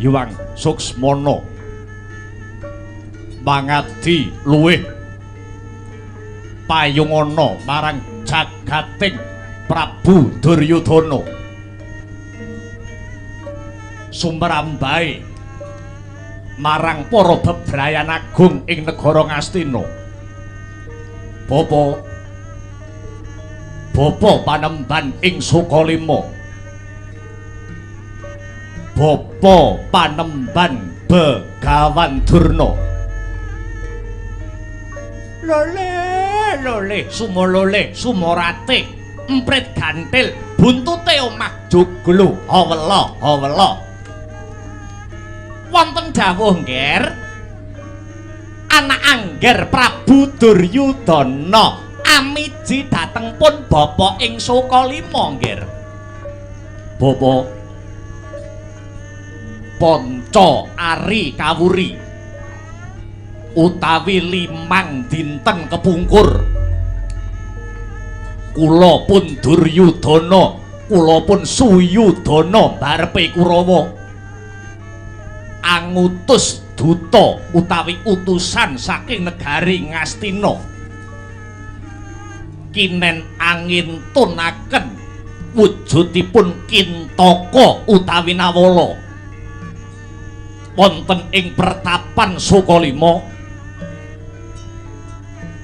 Hyang Suksmana mangadi luwih payungana marang jagating Prabu Duryudana sumrambahe marang para bebrayan agung ing negara Ngastina. Bapa Panemban ing Sukalima, Bapa Panemban Begawan Durna. Lole sumolole sumorate emprit gantil buntute omah joglo hawela wonten dawuh ngger anak angger Prabu Duryudana amiji dhateng pun bapa ing Sukalima ngger. Bapa Panca Ari Kawuri utawi 5 dinten kepungkur kula pun Duryudana kula pun Suyudana barepe Kurawa angutus duta utawi utusan saking negari Ngastina kinen angin tunaken wujudipun Kintaka utawi Nawala wonten ing pertapan Sukalima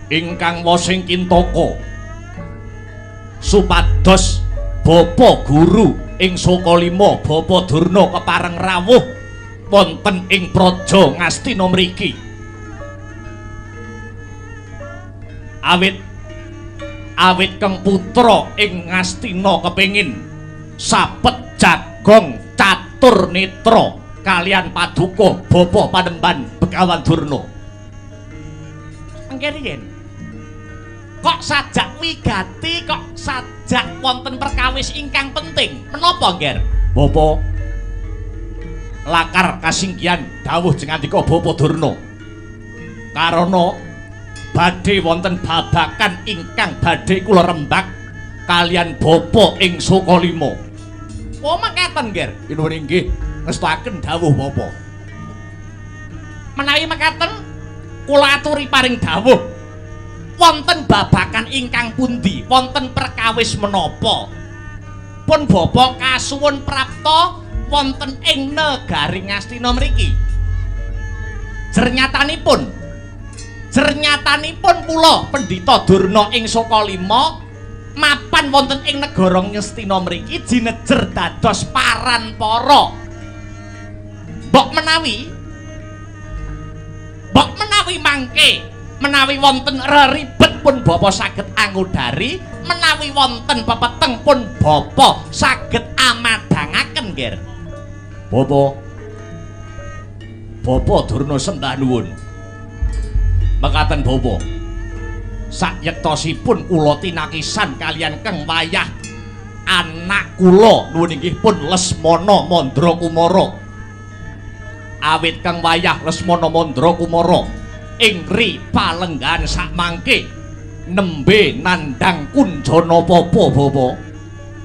ingkang wosing Kintaka supados bapa guru ing Sukalima Bapa Durna kepareng rawuh wonten ing praja Ngastina mriki awit keng putra ing Ngastina kepengin sapet jagong catur netra kalian paduka Bapa Panemban Begawan Durna. Mangke yen kok sajak wigati kok sajak wonten perkawis ingkang penting menapa ngger? Bapa lakar kasinggihan dawuh jengandika Bapa Durna karana badhe wonten babakan ingkang badhe kula rembak kalian bapa ing Sukalima. Oh mekaten ngger inuwun inggih ngestaken dawuh bapa. Menawi mekaten kula aturi paring dawuh wonten babakan ingkang pundi wonten perkawis menapa pun bapa kasuwun prapta wonten ing negari Ngastina mriki. Jernyatanipun kula Pendhita Durna ing Sukalima mapan wonten ing negara Ngastina mriki jinejer dados paranpara. Mbok menawi mangke menawi wonten reribet pun bapa saged anggudari menawi wonten pepeteng pun bapa saged amadangaken nggih. Bapa Durna sembah nuwun. Mekaten bapa. Sayektosipun kula tinakisan kalian Kang Wayah anak kula nuwun inggih pun Lesmana Mandrakumara. Awit Kang Wayah Lesmana Mandrakumara ing palenggan sakmangke nembe nandhang kunjana papa bapa.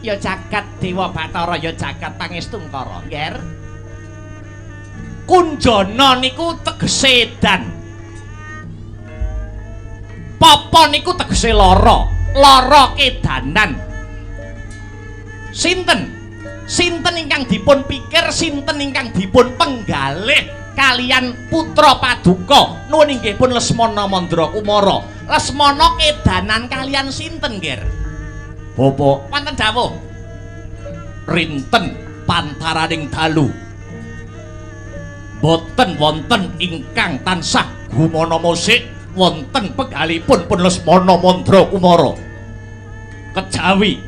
Ya jagat Dewa Bathara ya jagat Pangestungkara nggih. Kunjana niku tegese edan. Papa niku tegese lara kedanan. Sinten ingkang dipun pikir, sinten ingkang dipun penggalih kalian putra paduka nuwun inggih pun Lesmana Mandrakumara. Lesmana kedanan kalian sinten nggih? Bapa wonten dawuh rinten pantaraning dalu boten wonten ingkang tansah gumana musik wonten penggalipun pun Lesmana Mandrakumara kejawi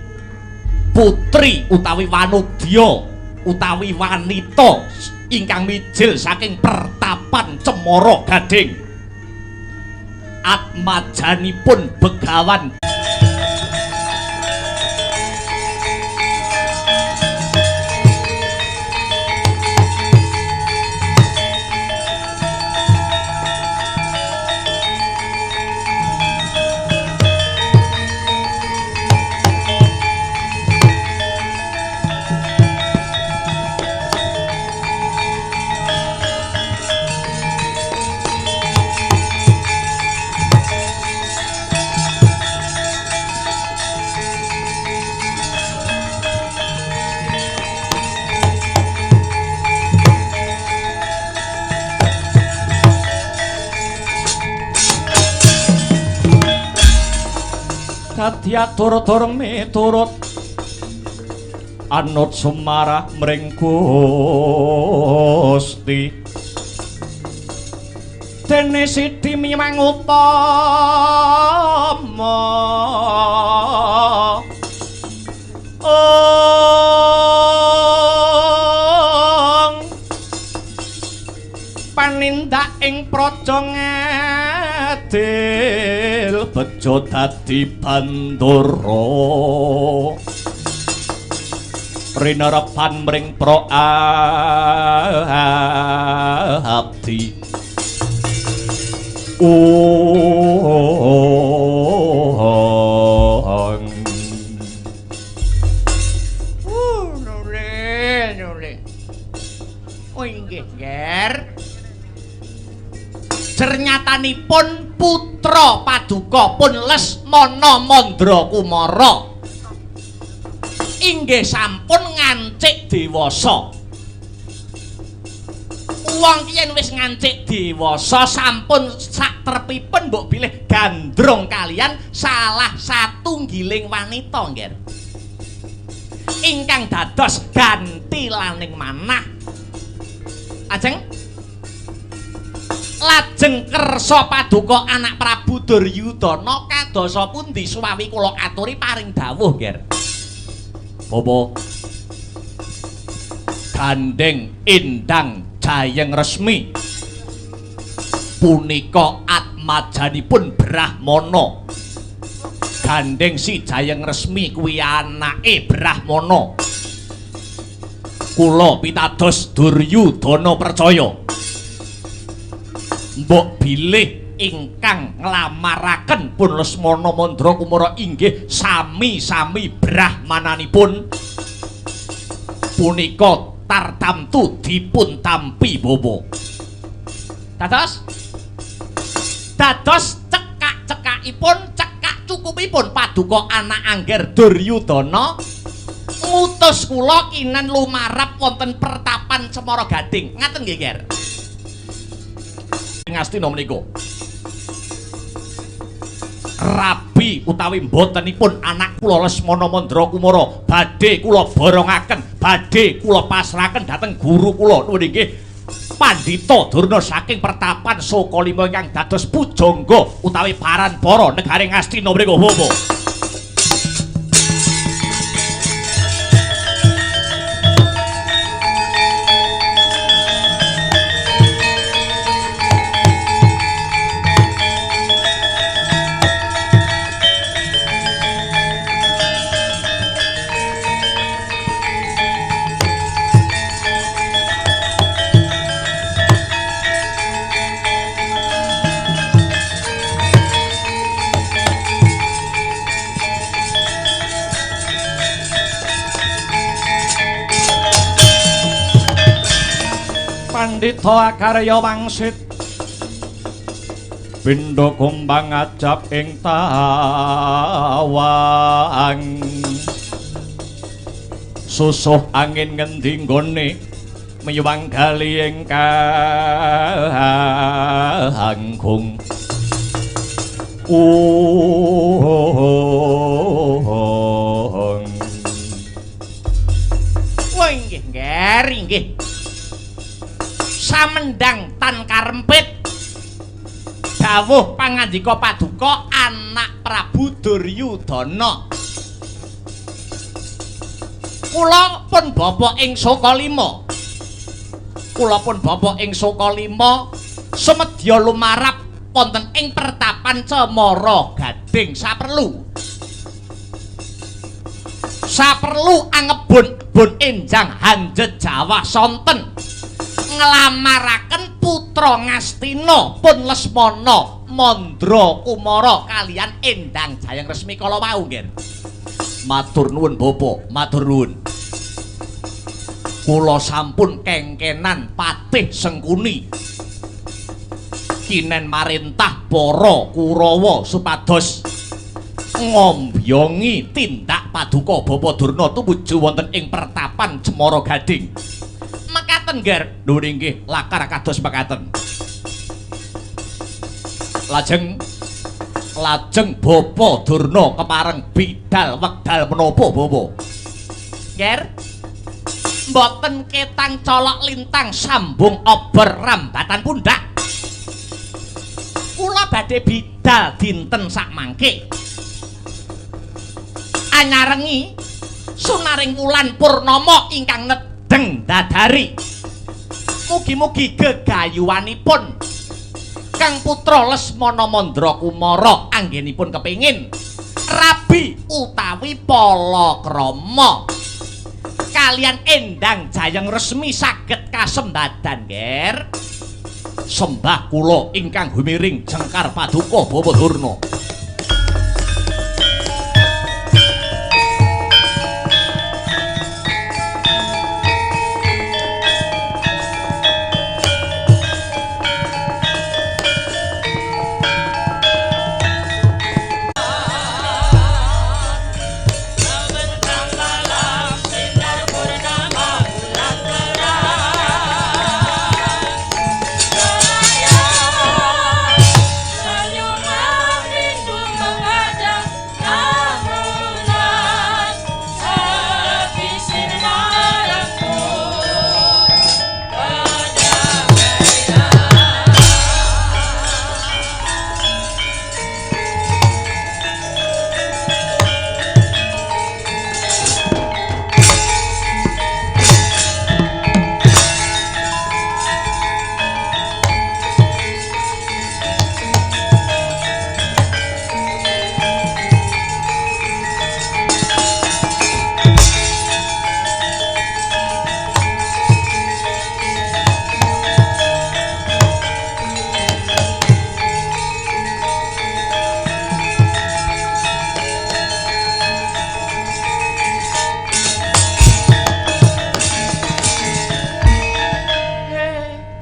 putri utawi wanudya utawi wanita ingkang mijil saking pertapan Cemara Gading atmajanipun Begawan dadi atur-atur miturut anut sumarah mring Gusti dene sithik miwang utama panindak ing praja ngadil bejo dadi bandara rinerepan mring pro abdi nule. Oh inggih, Nger. Jernyatanipun putra paduka pun Lesmana Mandra Kumara inggih sampun ngancik dewasa. Wong yen wis ngancik dewasa sampun satrepipun mbok bilih gandrung kalian salah satunggiling wanita, Nger. Ingkang dados ganti laning manah. Lajeng kersa paduka anak Prabu Duryudana kadosa pundi suwawi kula aturi paring dawuh, Nger. Bobo gandeng indang Jayeng Resmi punika atmajanipun Brahmana. Gandeng si Jayeng Resmi kuwi anake Brahmana. Kula pitados Duryudana percaya mbok bilih ingkang nglamaraken pun Lesmana Mandra Kumara inggih sami-sami brahmananipun punika tartamtu dipun tampi bobo. Dados cekak-cekakipun cekak cukupipun paduka anak Angger Duryudana ngutus kula kinen lumarap wonten pertapan Cemara Gading. Ngaten nggih, Nger. Ngastina menika rabi utawi mbotenipun anak kula Lesmana Mandra Kumara badhe kula borongaken, badhe kula pasrahaken dhateng guru kula nuwun inggih Pandhita Durna saking pertapan Sokalima ingkang dados pujangga utawi Paranbara negaring Ngastina menika Bapak. Pandhita Akarya wangsit pindha kumbang ajab ing tawang susuh angin ngendi nggone miwang gali ing kangkung Wah inggih, Nger, inggih. Samendang tan karempit dawuh pangandika paduka anak Prabu Duryudana. Kula pun bapa ing Sokalima. Kula pun bapa ing Sokalima sumedya lumarap wonten ing pertapan Cemara Gading saperlu angebun-bun enjang hanjet Jawa sonten nglamaraken putra Ngastina pun Lesmana Mandra Kumara kalian Endang Jayeng Resmi kala wau, Nggih. Matur nuwun Bapak, matur nuwun. Kula sampun kengkenan patih Sengkuni kinen marintah para Kurawa supados ngombyongi tindak paduka Bapa Durna tumuju wonten ing pertapan Cemara Gading. Mekaten, Nger. Nuwun inggih lakar kados mekaten. Lajeng Lajeng Bapa Durna kepareng bidal wekdal menapa Bapa? Nger. Mboten ketang colok lintang sambung obor rambatan pundak. Kula badhe bidal dinten sak mangke. Anyarengi sunaring wulan purnama ingkang nedeng dadari. Mugi-mugi gegayuhanipun Kang Putra Lesmana Mandra Kumara anggenipun kepingin rabi utawi palakrama kalian Endang Jayeng Resmi saged kasembadan nger. Sembah kula ingkang humiring jengkar paduka Bapa Durna.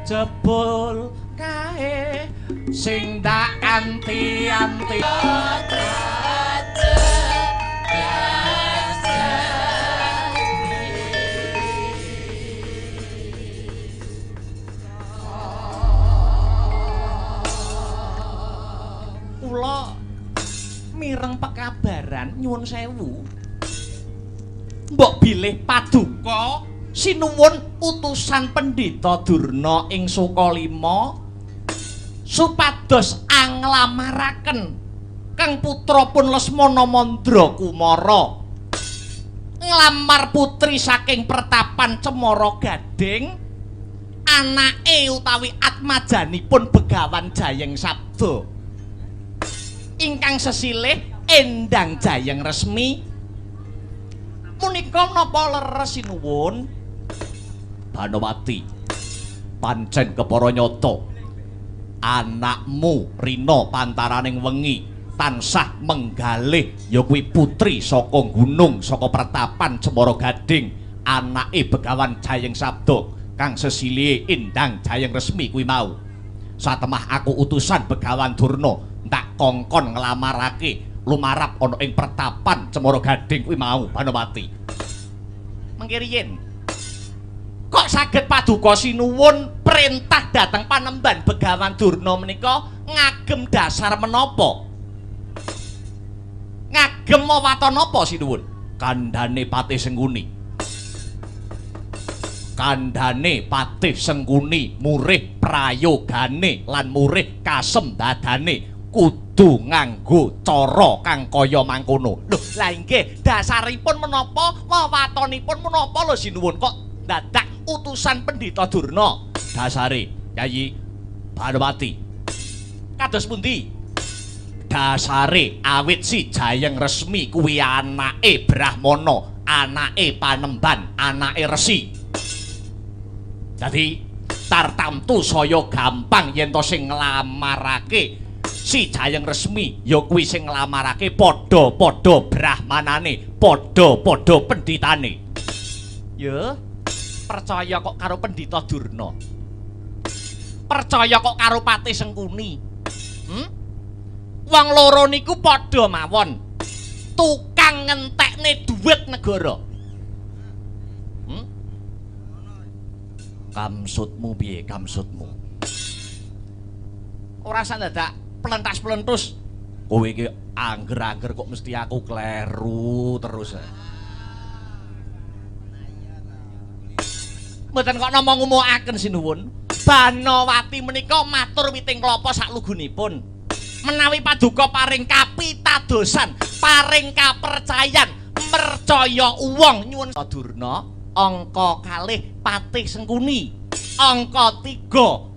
Jebul kae sing dak anti-anti kula mireng pekabaran nyuwun sewu mbok bilih paduka sinuwun utusan Pendhita Durna ing Sukalima supados anglamaraken Kang putrapun Lesmana Mandra Kumara nglamar putri saking pertapan Cemara Gading anake utawi atmajanipun Begawan Jayeng Sabda ingkang sesilih Endang Jayeng Resmi. Punika menapa leres sinuwun? Banowati, pancen kepara nyata anakmu Rina pantaraning wengi tansah menggalih ya kuwi putri saka gunung saka pertapan Cemara Gading anake Begawan Jayeng Sabda kang sesilihe Endang Jayeng Resmi kuwi mau. Satemah aku utusan Begawan Durna tak kongkon nglamarake lumarap ana ing pertapan Cemara Gading kuwi mau Banowati. Mengke riyen kok saged paduka sinuwun perintah dhateng Panembahan Begawan Durna menika ngagem dasar menapa? Ngagem wewaton napa sinuwun? Kandhane Patih Sengkuni. Kandhane Patih Sengkuni murih prayogane lan murih kasembadane kudu nganggo cara kang kaya mangkono. Lho, la inggih dasaripun menapa? Wewatonipun menapa lho sinuwun kok dadak utusan Pendhita Durna dasare Yayi Banowati kados pundi dasare awit si Jayeng Resmi kuwi anake Brahmana anake Panembahan anake Resi dadi tartamtu saya gampang yen to sing nglamarake si Jayeng Resmi ya kuwi sing nglamarake padha-padha brahmanane padha-padha pendhitane ya percaya kok karo Pendhita Durna percaya kok karo Patih Sengkuni wong loro niku padha mawon tukang ngentekne dhuwit negara kamsutmu piye kamsutmu ora sandadak pelentas-pelentus Kowe iki angger-angger kok mesti aku kleru terus. Mboten kok namung ngumukaken sinuwun. Banowati menika matur witing klapa saklugunipun. Menawi paduka paring kapitadosan, paring kapercayan, percaya wong nyuwun Sadurna, angka 2 Patih Sengkuni, angka 3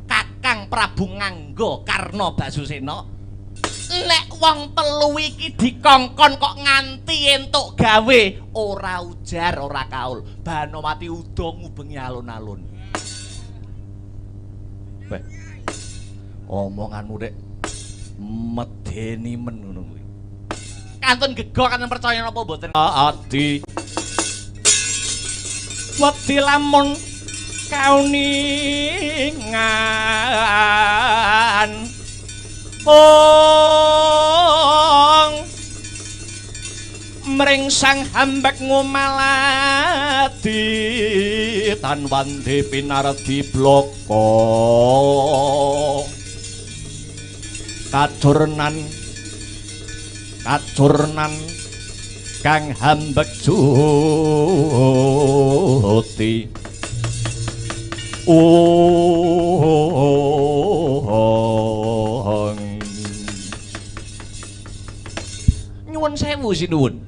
Kakang Prabu Ngangga Karna Basusena. Nek wong telu iki dikongkon kok nganti entuk gawe, ora ujar ora kaul. Banowati uda ngubengi alun-alun. Weh. Omonganmu rek medeni men ngono kuwi. Kantun gego kan percaya napa mboten? Adi. Wedi lamun kauningan. Mring sang hambek ngumalati tan wandi pinardi bloko kacurnan kang hambek juti nyuwun sewu sinuwun.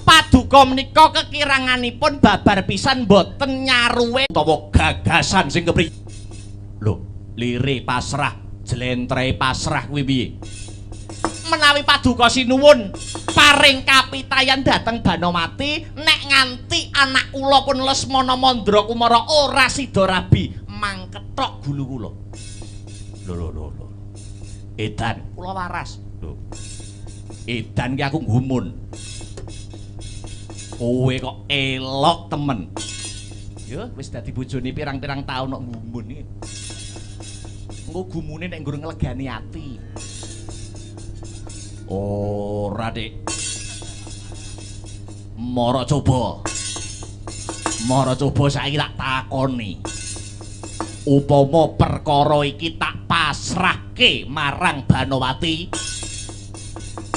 Paduka menika kekiranganipun babar pisan boten nyaruwe utawa gagasan sing kepriye. Lho, lire pasrah, jlentre pasrah kuwi piye? Menawi paduka sinuwun paring kapitayan dhateng Banowati, nek nganti anak kula pun Lesmana Mandra Kumara ora sida rabi, mangkethok gulu kula. Lho. Edan, kula waras. Lho. Edan ki aku ngumun. Kowe kok elok temen. Yo wis dadi bojone pirang-pirang taun kok ngumun iki. Engko gumune nek nggur nglegani ati. Ora, Dik. Mara coba saiki tak takoni. Upama perkara iki tak pasrahke marang Banowati,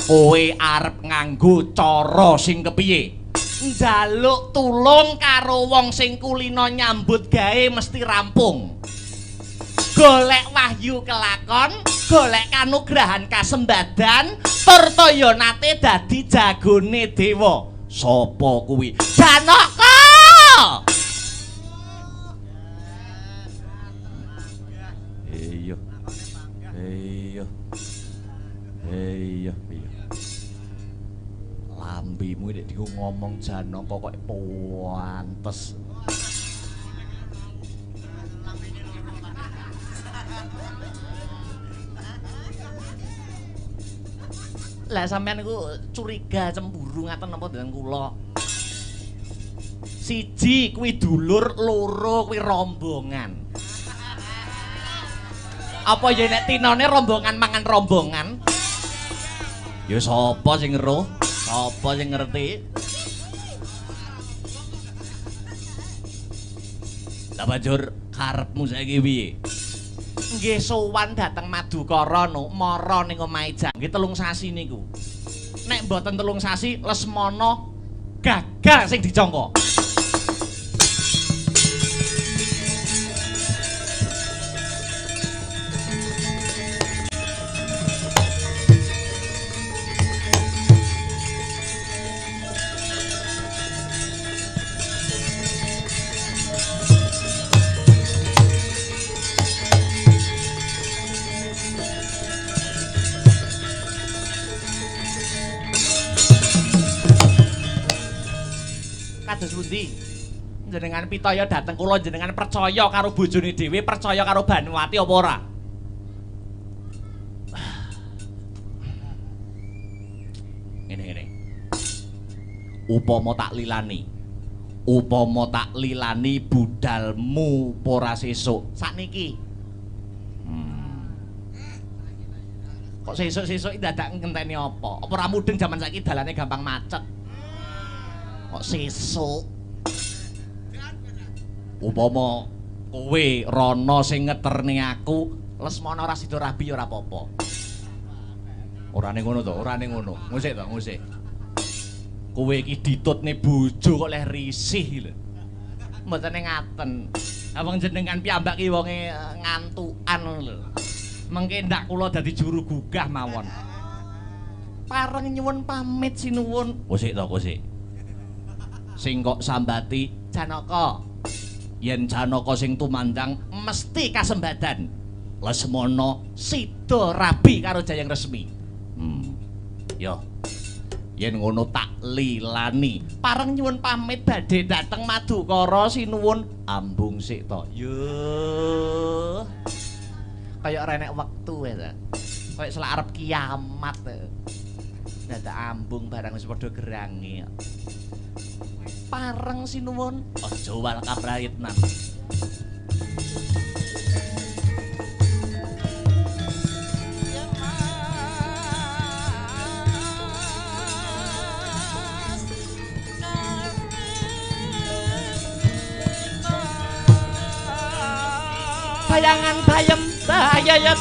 kowe arep nganggo cara sing kepiye? Njaluk tulung karo wong sing kulina nyambut gawe mesti rampung. Golek wahyu kelakon, golek kanugrahan kasembadan, tur toya nate dadi jagone dewa. Sapa kuwi? Janaka! Iya. Lambimu nek diku ngomong Janaka kok pantes. Lah sampean niku curiga cemburu ngaten napa dengan kula? Siji kuwi dulur, loro kuwi rombongan. Apa ya nek tinone rombongan mangan rombongan? Ya sapa sing ngeruh? Sapa sing ngerti? Lah banjur karepmu saiki piye? Nggih sowan dhateng Madukara no, mara ning omahe Jangge 3 sasi niku. Nek mboten 3 sasi Lesmana gagal sing dicangka. Kados pundi? Jenengan pitaya dhateng kula, jenengan percaya karo bojone dhewe, percaya karo Banowati apa ora? Ngene. Upama tak lilani budalmu ora sesuk sakniki. Kok sesuk-sesuk dadak ngenteni apa? Apa ora mudeng jaman saiki dalane gampang macet. Kok sesuk? Upama kowe rono sing ngeterne aku, Lesmana ora sida rabi ora apa-apa. Orane ngono to, orane ngono. Ngusik to, ngusik. Kowe iki ditutne bojo kok leh risih lho. Mbotene ngaten. Awang jenengan piyambak ki wonge ngantukan lho. Mengke ndak kula dadi juru gugah mawon. Pareng nyuwun pamit sinuwun. Kusik to, kusik. Sing kok sambati Janaka. Yen Janaka sing tumandang mesti kasembadan. Lesmana sida rabi karo Jayang Resmi. Yo. Yen ngono tak lilani. Pareng nyuwun pamit badhe dateng Madukara sinuwun ambung sik to. Yo. Kayak renek wektu ya. Kayak selak arep kiamat. Dadak ambung barang wis padha gerange. Pareng sinuwun aja wal kaprayitnan. Bayangan bayem bayayet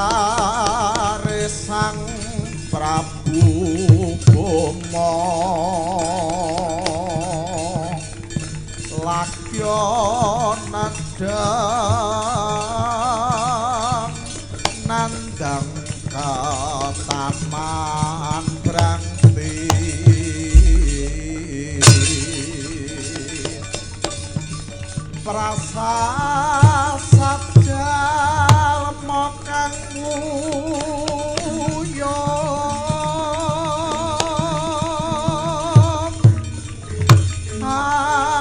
Kancare Sang Prabu Boma Lakya nandang kataman Branti prasasat jalma kang nguyong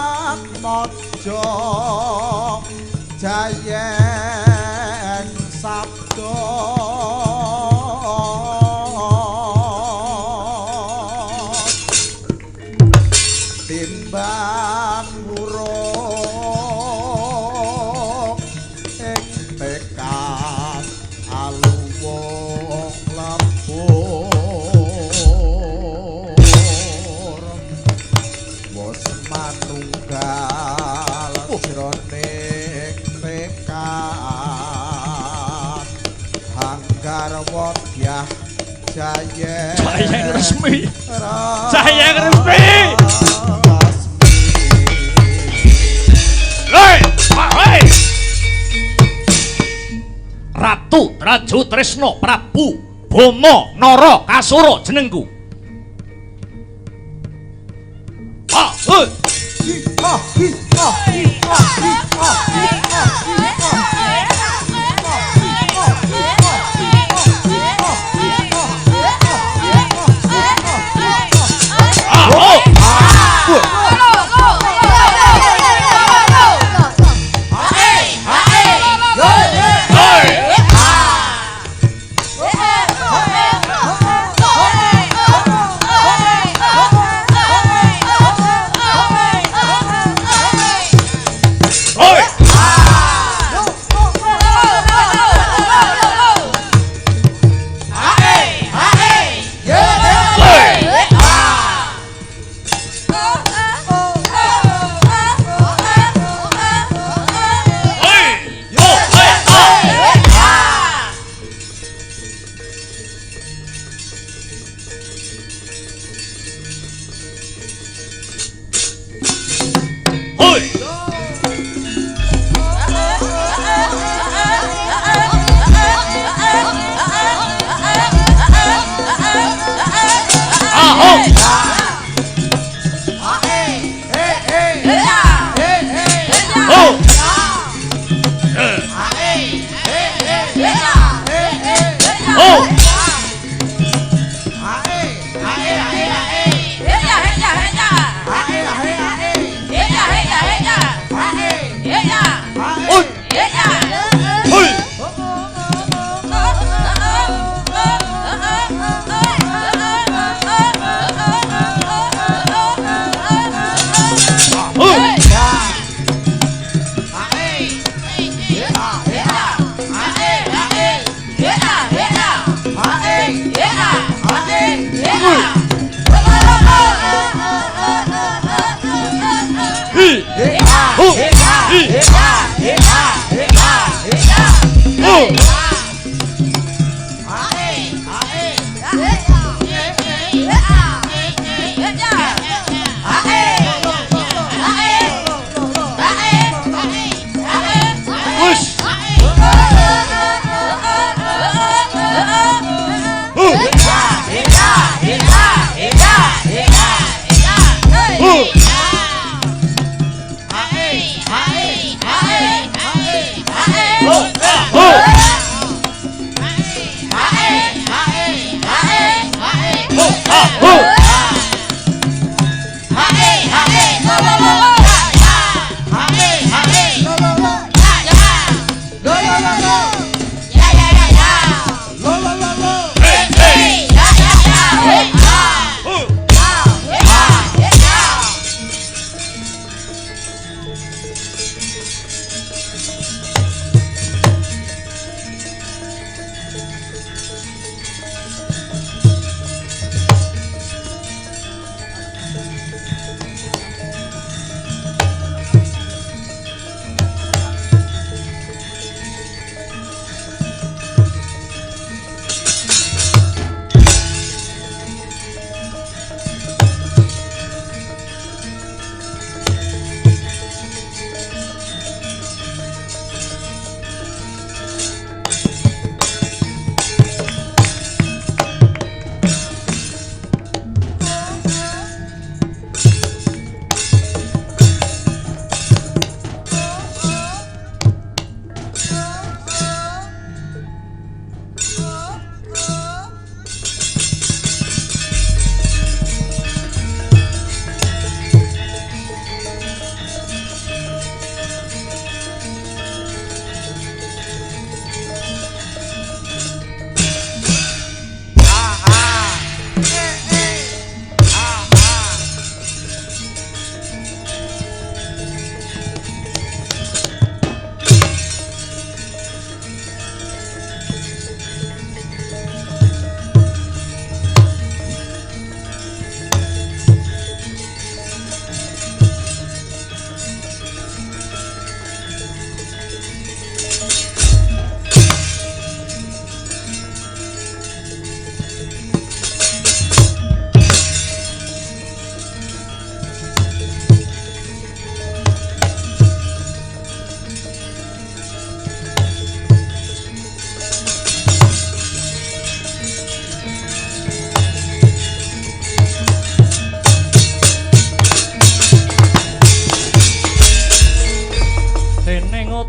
atmaja Jayeng sabda timbang buruk ing tekad aluwung lembur wis manunggal jroning tekad hanggar wadyah Jayeng Resmi Jayeng Resmi Ratu Raju Tresno Prabu Bomo Nara Kasura jenengku.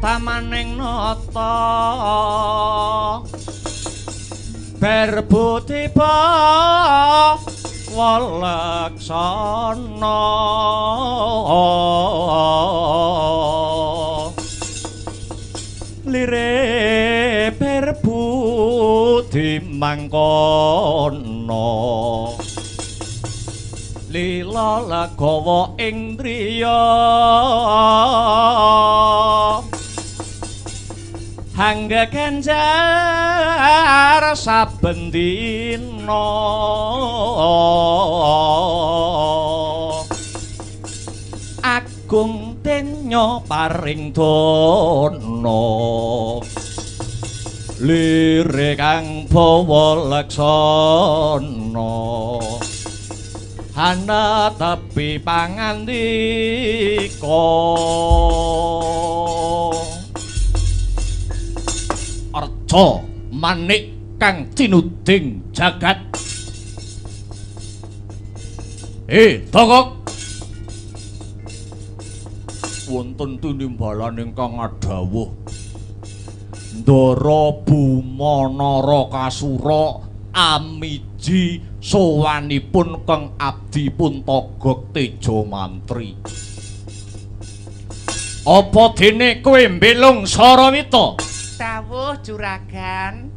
tamaning nata berbuti ba walaksana lire berbuti mangkono lila lagawa ing driya hangga ganjar saben dina agung tenya paring dana lire kang bawa laksana ana tapi pangandika arca manik kang tinuding jagat Togok wonten tinimbalan ingkang adhawuh Ndara Buma Narakasura amiji sowanipun kang abdi pun Togok Teja Mantri. Apa dene kowe mbelung Sarawita? Dawuh juragan.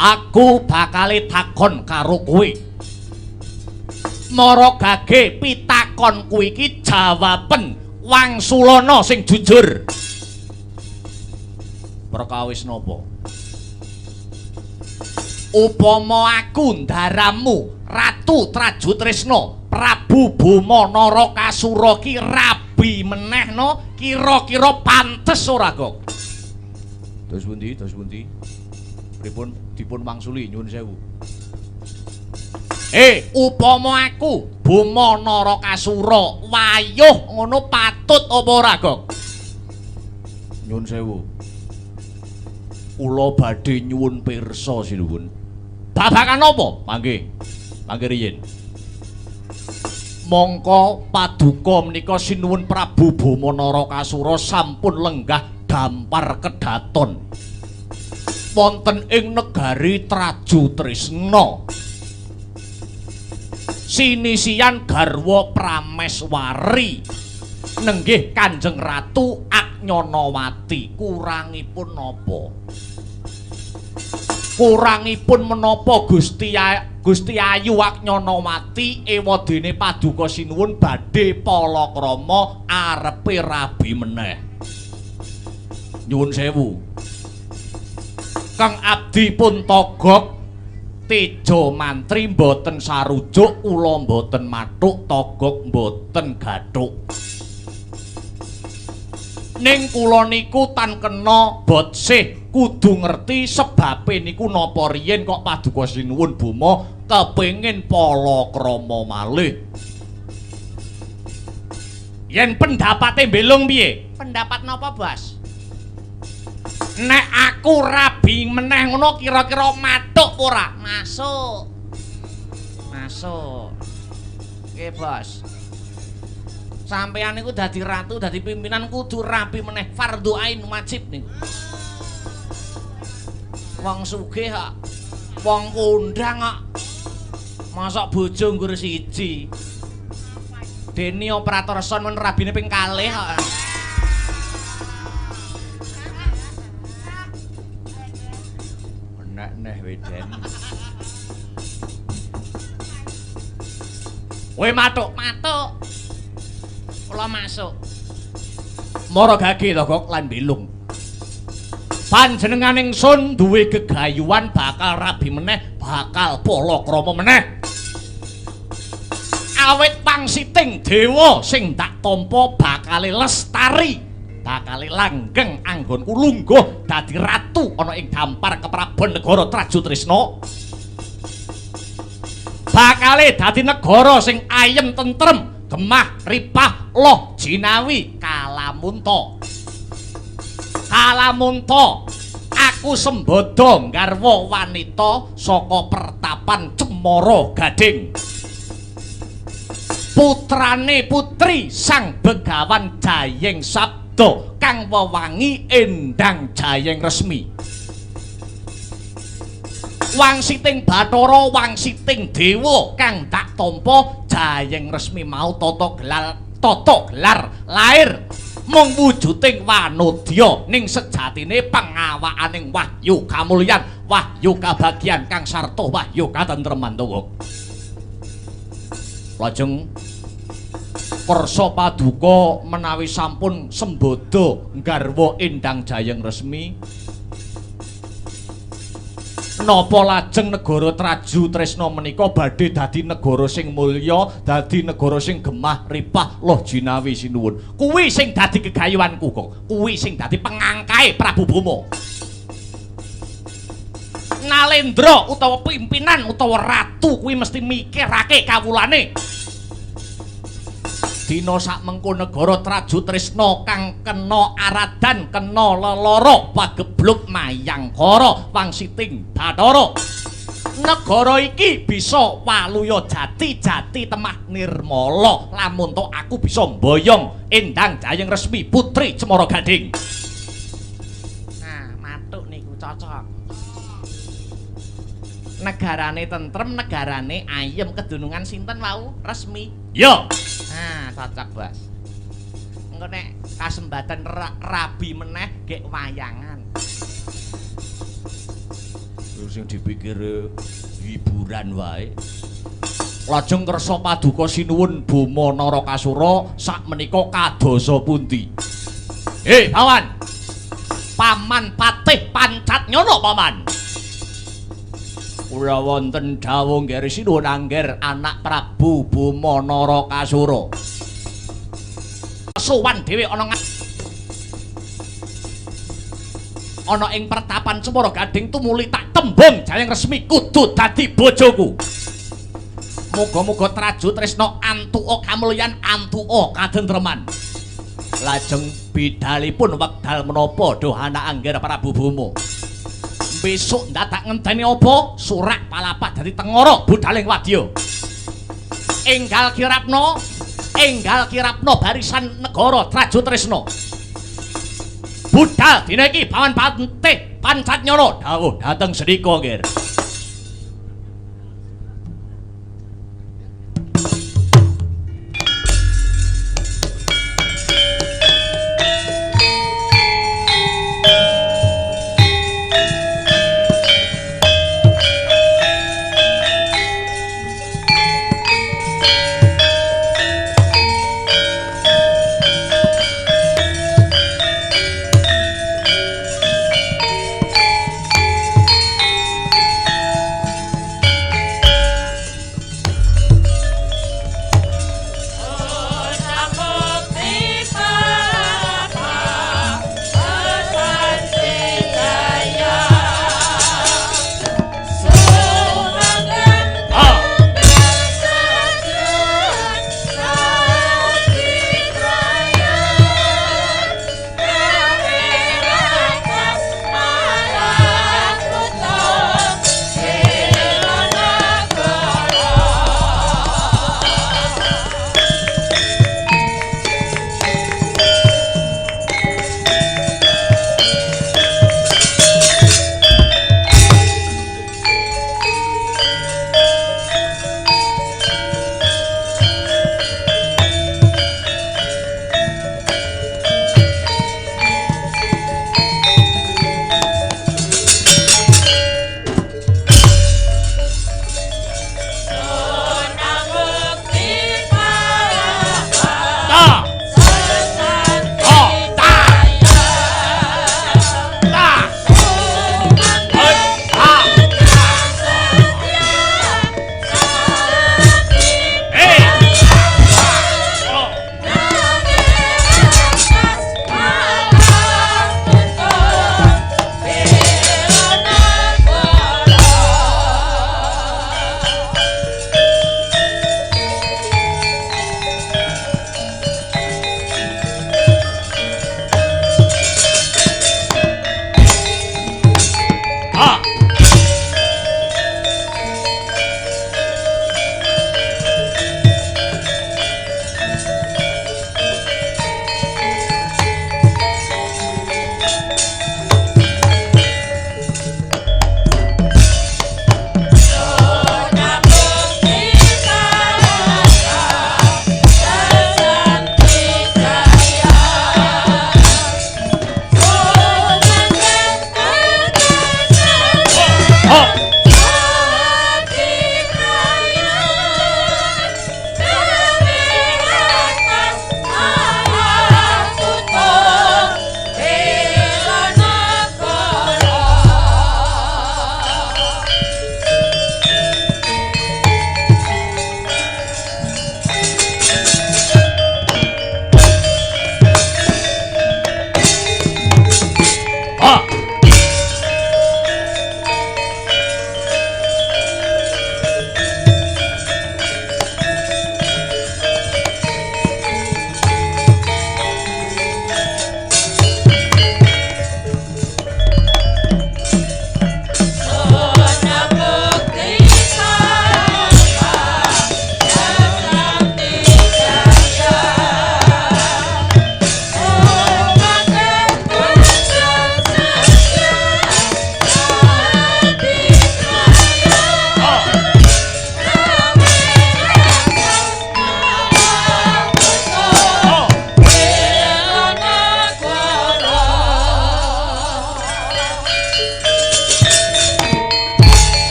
Aku bakal takon karo kowe. Mara gage pitakon kuwi iki jawaben wangsulana sing jujur. Perkawis napa? Upama aku ndaramu Ratu Trajutresna Prabu Buma Narakasura ki rabi menehno kira-kira pantes ora kok? Dos pundi? Pripun dipun wangsuli nyuwun sewu. Upama aku Buma Narakasura wayuh ngono patut apa ora kok? Nyuwun sewu. Kula badhe nyuwun pirsa sinuwun. Babakan apa? Mangke riyin. Mongko paduka menika sinuwun Prabu Buma Narakasura sampun lenggah dampar kedaton wonten ing negari Trajutresna. Sinisian garwa Prameswari nenggih Kanjeng Ratu Agnyonawati. Kurangipun napa? Kurangipun menapa Gusti Ayu Agnyonawati ewadene paduka sinuwun badhe palakrama arepe rabi meneh. Nyuwun sewu. Kang abdi pun Togok Teja Mantri mboten sarujuk, kula mboten mathuk, Togok mboten gathuk. Ning kula niku tan kena botsih kudu ngerti sebabe niku napa riyen kok paduka sinuwun Buma kepengin palakrama malih. Yen pendapate mbelung piye? Pendapat napa, Bos? Nek aku rabi meneh ngono kira-kira mathuk ora? Masuk. Nggih, Bos. Sampeyan niku dadi ratu, dadi pimpinan kudu rabi meneh, fardhu ain wajib niku. Wong sugih kok, wong kondang kok. Mosok bojo nggur siji. Deni operator son men rabine ping kalih kok. Nek weden. Kowe mathuk. Kula masuk. Mara gage Togok lan belung. Panjenengan ingsun duwe gegayuhan bakal rabi meneh, bakal palakrama meneh. Awit pangsiting dewa sing dak tampa bakal lestari, bakal langgeng anggonku lungguh dadi ratu ana ing dampar keprabon negara Trajutresna. Bakal dadi negara sing ayem tentrem, gemah ripah loh jinawi kalamunta. Aku sembodo garwa wanita saka pertapan Cemara Gading. putrane putri Sang Begawan Jayeng Sabda kang wewangi Endang Jayeng Resmi. Wangsiting Bathara wangsiting dewa kang dak tampa Jayeng Resmi mau tata gelar lair mung wujuding wanodya ning sejatine pengawakaning wahyu kamulyan wahyu kabagyan kang sarta wahyu katentreman tuwa. Lajeng Kersa Paduka menawi sampun sembada garwa Endang Jayeng Resmi, napa lajeng negara Traju Tresna menika badhe dadi negara sing mulya, dadi negara sing gemah ripah loh jinawi sinuwun. Kuwi sing dadi gegayuhanku kok. Kuwi sing dadi pengangkahe Prabu Boma. Nalendra utawa pimpinan utawa ratu kuwi mesti mikirake kawulane. Dina sakmengko negara Traju Tresna kang kena aradan, kena lelara pagebluk mayangkara wangsiting Bathara. Negara iki bisa waluya jati temah nirmala lamun to aku bisa mboyong Endang Jayeng Resmi putri Cemara Gading. Nah, matuk niku cocok. Negarane tentrem, negarane ayem, kedunungan sinten wau? Resmi. Yo. Nah, cocok, Bos. Engko nek kasembatan rabi meneh gek wayangan. Sing dipikir hiburan wae. Lajeng Kersa Paduka sinuwun Boma Narakasura sakmenika kadosa pundi? Paman. Paman Patih Pancatnyana, Paman. Kula wonten dawuh nggih sinuwun angger anak Prabu Boma Narakasura. Sowan dhewe ana ing pertapan Cemara Gading tumuli tak tembung Jayeng Resmi kudu dadi bojoku. Muga-muga Traju Tresna antuka kamulyan, antuka katentreman. Lajeng bidalipun wekdal menapa duh anak angger Prabu Boma. Besok ndadak ngenteni apa? Surak palapat dadi tengara budaling wadya. Enggal kirapna barisan negara Traju Tresna. Budal dina iki Paman Patih Pancatnyana dawuh dhateng sedika nggih.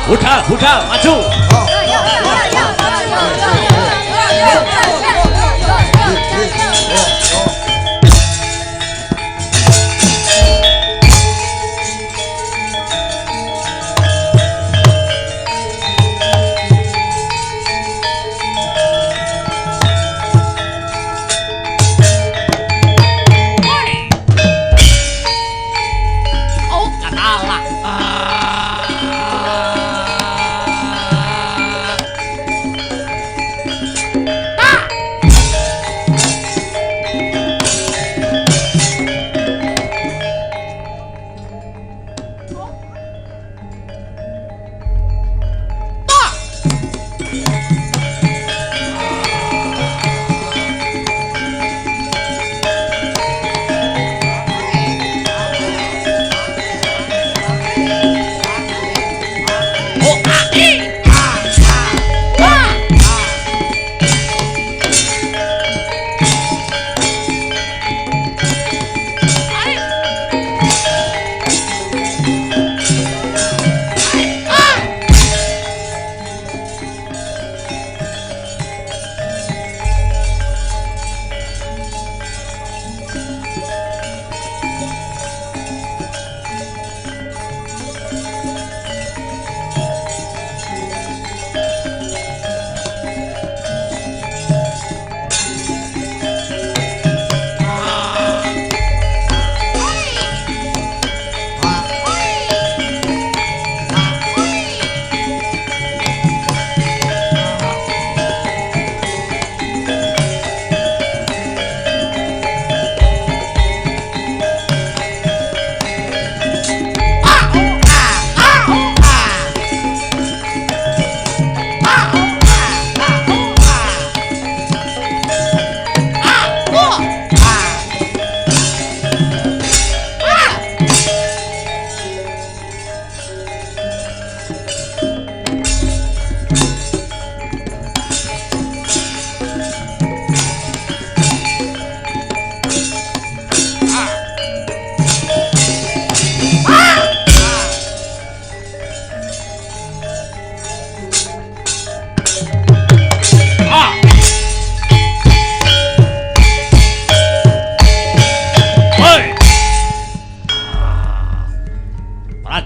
Budal maju.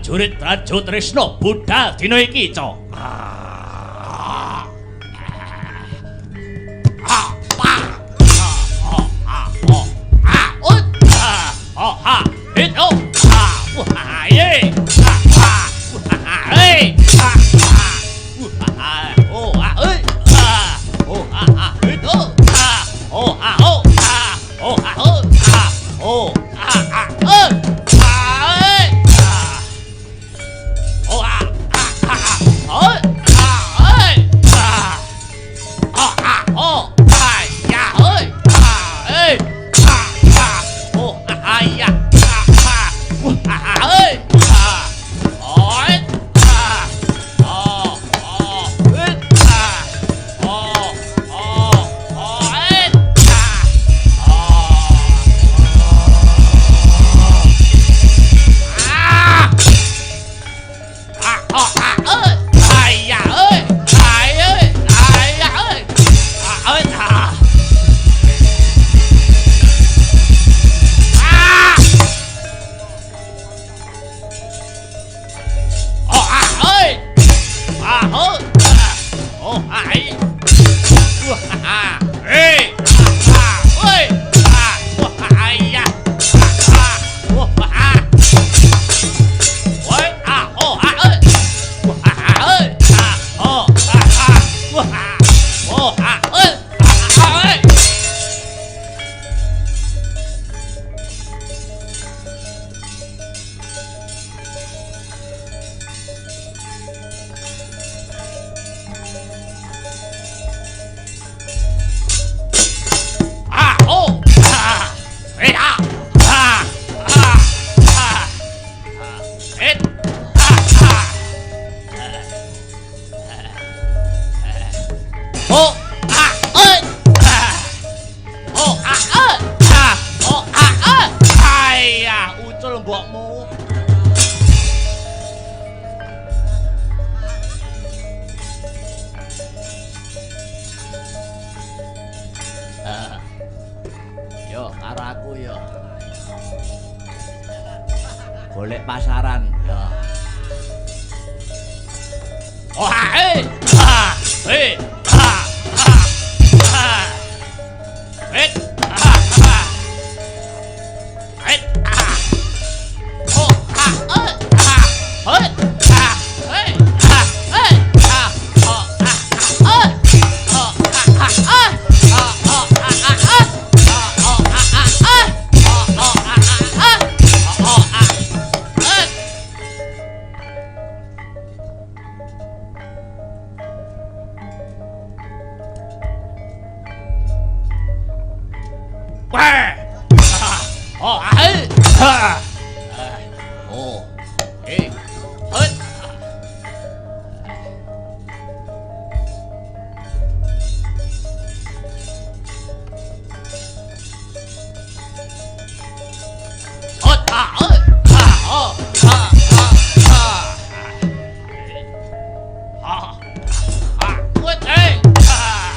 Prajurit Raja Tresna budal dina iki, Cok. karo aku ya. Golek pasaran ya. Oh, hei! Ha! Hei! Ha! Ha! Ha! Hei! Ha! Ha! Hei! Ha! Oh, ha! Ha! Hei! Ha! Hei! Ha! Hei! Ha! Oh, ha! Ha! Oh, ha! Ha! Ha! Oh, ha! Ha! Ha! Oh, ha! Ha! Ha! Oh, ha! Ha! Oh, ha! Hei! Wah! Oh, hei! Ha! Oh. Hei. Hei. Oh, ha! Ha! Oh, ha! Ha! Ha! Ha! Ha! Wait, hey! Ha!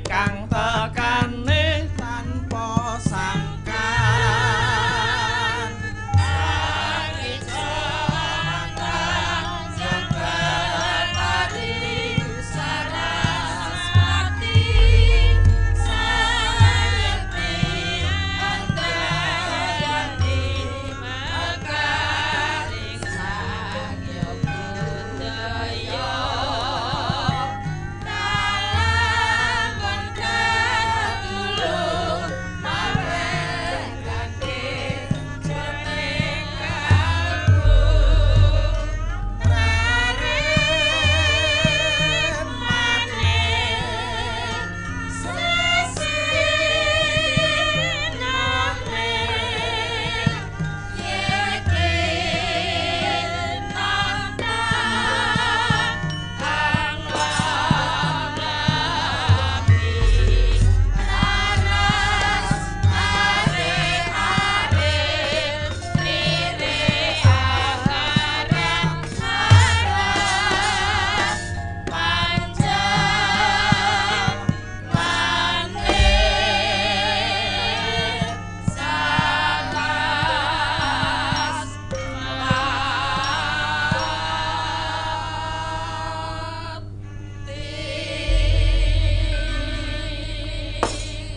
Kang tekane tanpa sangkan Sarisa Jembatari Saraswati Sayati Andayani Mekaring Sangya Budaya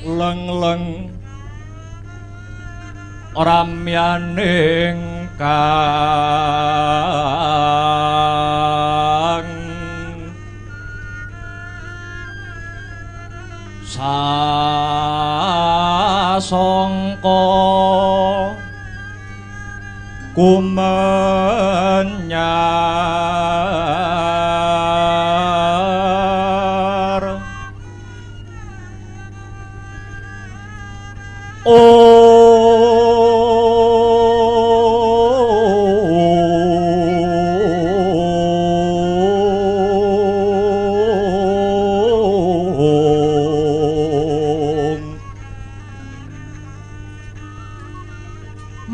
leng-leng ora miyaning kang sasangka kumenyar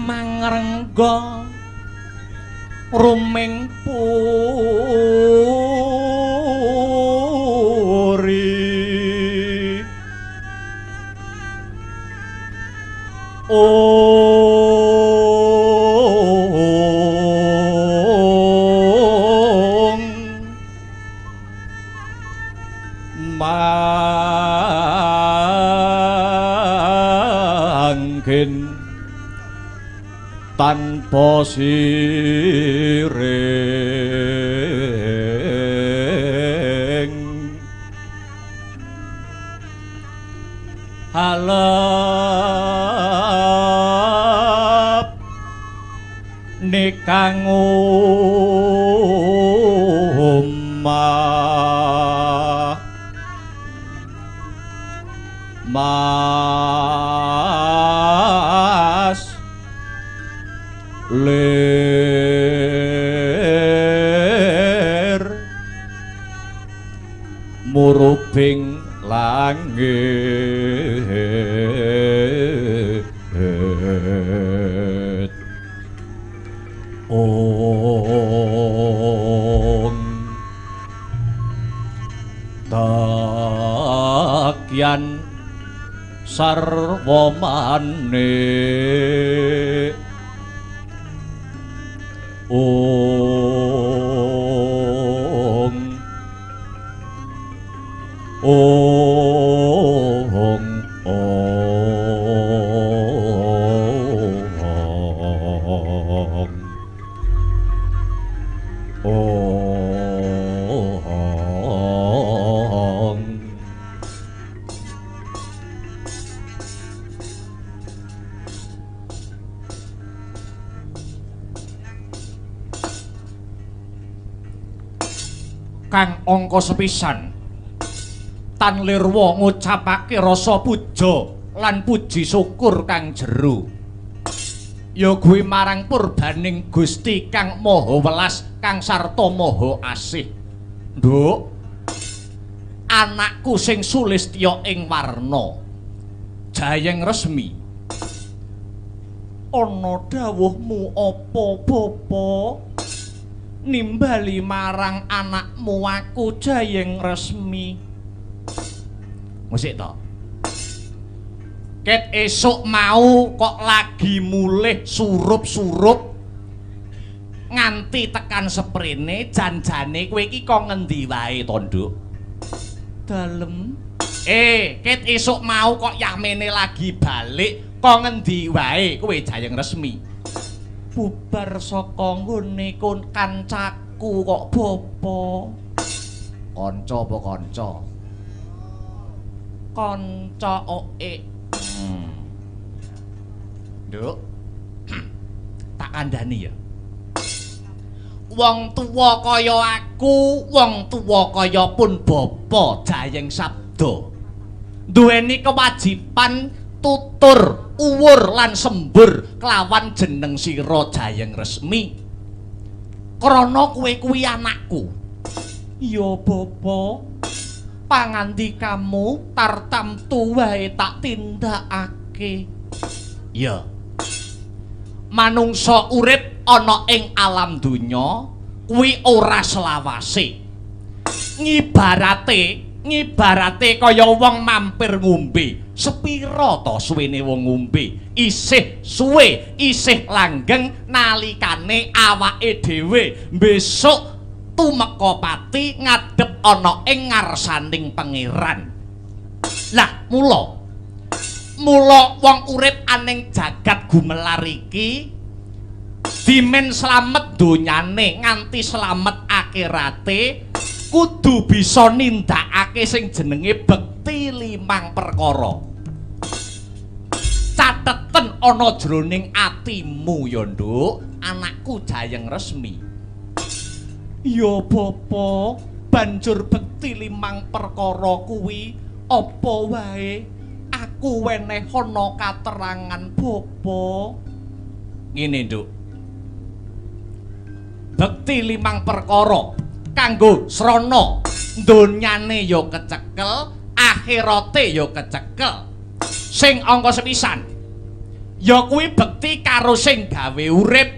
mangrengga ruming puri mangkin tanpa siring halap nikang omah mas lir murubing langit ong takyan sarwa manik ong kang angka sepisan tan lirwa ngucapake rasa puja lan puji syukur kang jero ya kuwi marang purbaning Gusti kang maha welas kang sarta maha asih. Nduk anakku sing sulistya ing warna Jayeng Resmi ana dawuhmu apa bapa nimbali marang anakmu aku Jayeng Resmi. Musik to. Ket esuk mau kok lagi mulih surup-surup nganti tekan seprene janjane kowe iki kok ngendi wae to, Nduk? Dalem. Ket esuk mau kok yamene lagi balik kok ngendi wae kowe Jayeng Resmi? Bubar saka nggone kon kancaku kok bapa. Kanca apa kanca? Kanca oke. Nduk. Tak kandhani ya. Wong tuwa kaya aku, wong tuwa kaya pun bapa Jayeng Sabda. Duweni kewajiban tutur, uwur lan sembur kelawan jeneng sira Jayeng Resmi. Krana kowe kuwi anakku. Iya, Bapa. Pangandikamu tartamtu wae tak tindakake. Ya. Manungsa urip ana ing alam donya kuwi ora selawase. Ngibarate kaya wong mampir ngombe. Sepira to suwene wong ngombe? Isih suwe, isih langgeng nalikane awake dhewe besok tumeka pati ngadhep ana ing ngarsaning pangeran. Lah, mula wong urip aning jagat gumelar iki dimen slamet donyane nganti slamet akhirate kudu bisa nindakake sing jenenge bekti 5 perkara. Cateten ana jroning atimu ya, Nduk, anakku Jayeng Resmi. Ya Bapak, banjur bekti 5 perkara kuwi apa wae aku wenehana katerangan Bapak. Ngene, Nduk. Bekti 5 perkara kanggo srana donyane ya kecekel, akhirate ya kecekel. Sing angka sepisan ya kuwi bekti karo sing gawe urip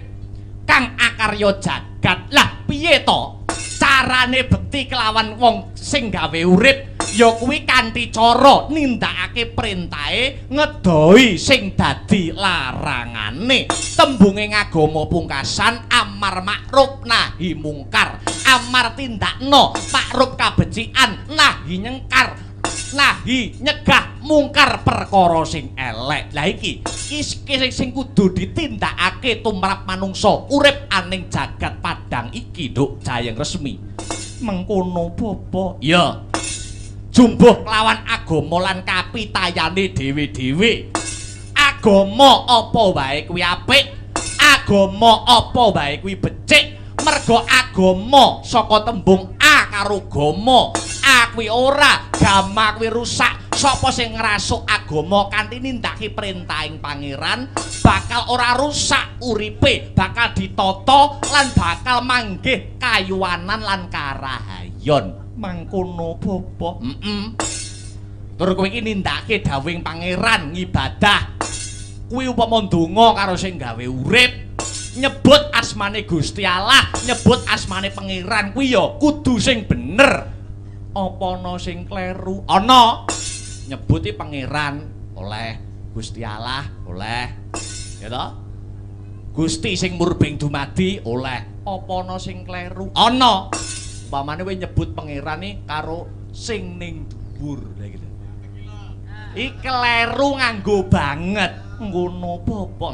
kang akarya jagat. Lah piye to carane bekti kelawan wong sing gawe urip? Ya kuwi kanthi cara nindakake perintahe, ngedohi sing dadi larangane. Tembunge ngagama pungkasan amar makruf nahi mungkar. Amar tindakno makruf kabecikan, nahi nyengkar, nahi nyegah mungkar perkara sing elek. Lah iki sing kudu ditindakake tumrap manungsa urip aning jagat padang iki, Nduk Jayeng Resmi. Mengkono Bapak. Ya. Jumbuh kelawan agama lan kapitayane dhewe-dhewe. Agama apa wae kuwi apik, agama apa wae kuwi becik. Merga agama saka tembung a karo gama. A kuwi ora, gama kuwi rusak. Sapa sing ngrasuk agama kanthi nindaki perintahing pangeran bakal ora rusak uripe, bakal ditata lan bakal manggih kayuwanan lan karahayon. Mangkono Bapak. Tur kowe iki nindakake dawuhing pangeran ngibadah. Kuwi upama ndonga karo sing gawe urip, nyebut asmane Gusti Allah, nyebut asmane pangeran kuwi ya kudu sing bener. Apa ana sing kleru? Ana. Nyebuti pangeran oleh, Gusti Allah oleh. Ya toh? Gusti sing murbeng dumadi oleh. Apa ana sing kleru? Ana. Umpamane kowe nyebut pangeran iki karo sing ning dhuwur lha iki. Iki kleru nganggo banget. Ngono Bapak.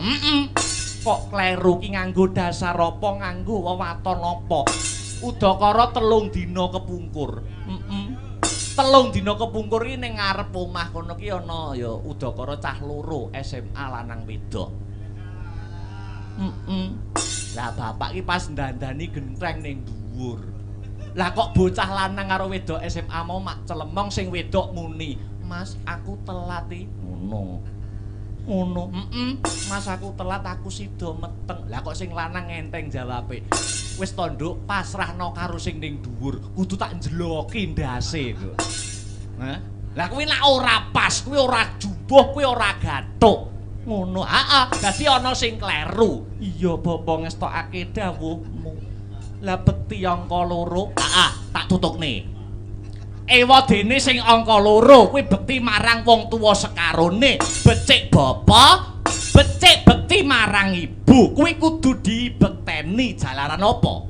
Kok kleru ki nganggo dasar apa, nganggo wewaton apa? Udakara 3 dina kepungkur. 3 dina kepungkur iki ning ngarep omah kono ki ana ya udakara cah loro SMA lanang wedok. Lah bapak ki pas ndandani gentreng ning dhuwur. Lah kok bocah lanang karo wedok SMA mau mak celemong, sing wedok muni, "Mas, aku telat iki." Ngono. Ngono. Mas, aku telat, aku sida meteng. Lah kok sing lanang enteng jawabe. Wis to, Nduk, pasrahno karo sing ning dhuwur. Kudu tak njloki ndase, Nduk. Hah? Lah kuwi nek ora pas, kuwi ora jubuh, kuwi ora gathuk. Ngono. Heeh, dadi ana sing kleru. Iya, Bapak ngestokake dawuhmu. Lah bekti angka 2, tak tutukne. Ewa dene sing angka 2 kuwi bekti marang wong tuwa sekarone. Becik bapa, becik bekti marang ibu. Kuwi kudu dibekteni jalaran apa?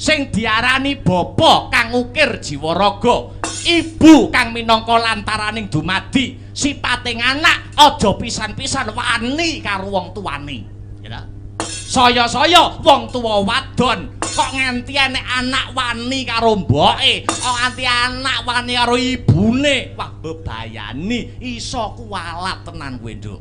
Sing diarani bapa kang ukir jiwa raga, ibu kang minangka lantaraning dumadi. Sipating anak aja pisan-pisan wani karo wong tuwane. Ya ta? Saya-saya wong tuwa wadon kok nganti enek anak wani karo mboke, kok nganti anak wani karo ibune. Wah, bebayani iso kualat tenan kowe, Nduk.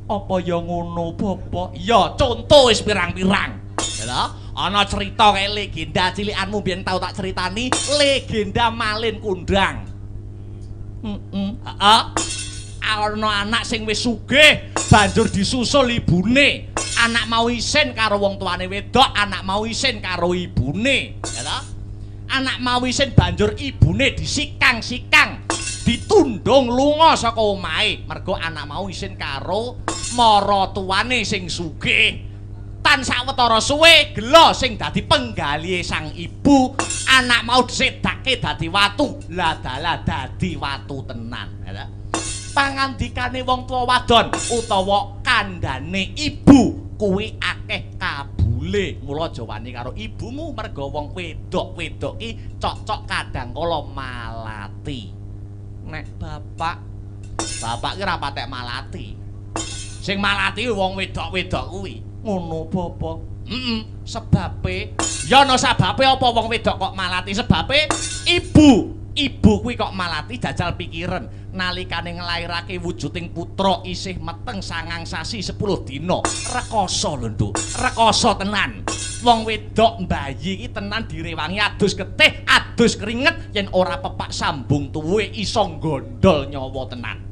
Apa ya ngono, Bapak? Ya, contoh wis pirang-pirang. Ya ta? Ana cerita kayak legenda cilikanmu biyen tau tak ceritani, legenda Malin Kundang. Ana anak sing wis sugih banjur disusul ibune. Anak mau isin karo wong tuane wedok, anak mau isin karo ibune, ya toh? Anak mau isin banjur ibune disikang-sikang, ditundung lunga saka omahe mergo anak mau isin karo maratuwane sing sugih. Tan sawetara suwe gelo sing dadi penggalihe sang ibu, anak mau disedake dadi watu. Lah dalah dadi watu tenan, ya toh? Pangandikane wong tuwa wadon utawa kandhane ibu kuwi akeh kabule. Mula aja wani karo ibumu merga wong wedok-wedok ki cocok kadang kala malati. Nek bapak ki ora patek malati. Sing malati wong wedok-wedok kuwi. Ngono Bapak. Sebabe Ya ana sababe apa wong wedok kok malati sebabe ibu kuwi kok malati jajal pikiran nalikane nglairake wujuding putra isih meteng 9 sasi 10 dina rekoso lho Nduk rekoso tenan wong wedok mbayi iki tenan direwangi adus getih adus keringet yen ora pepak sambung tuwe iso gondol nyawa tenan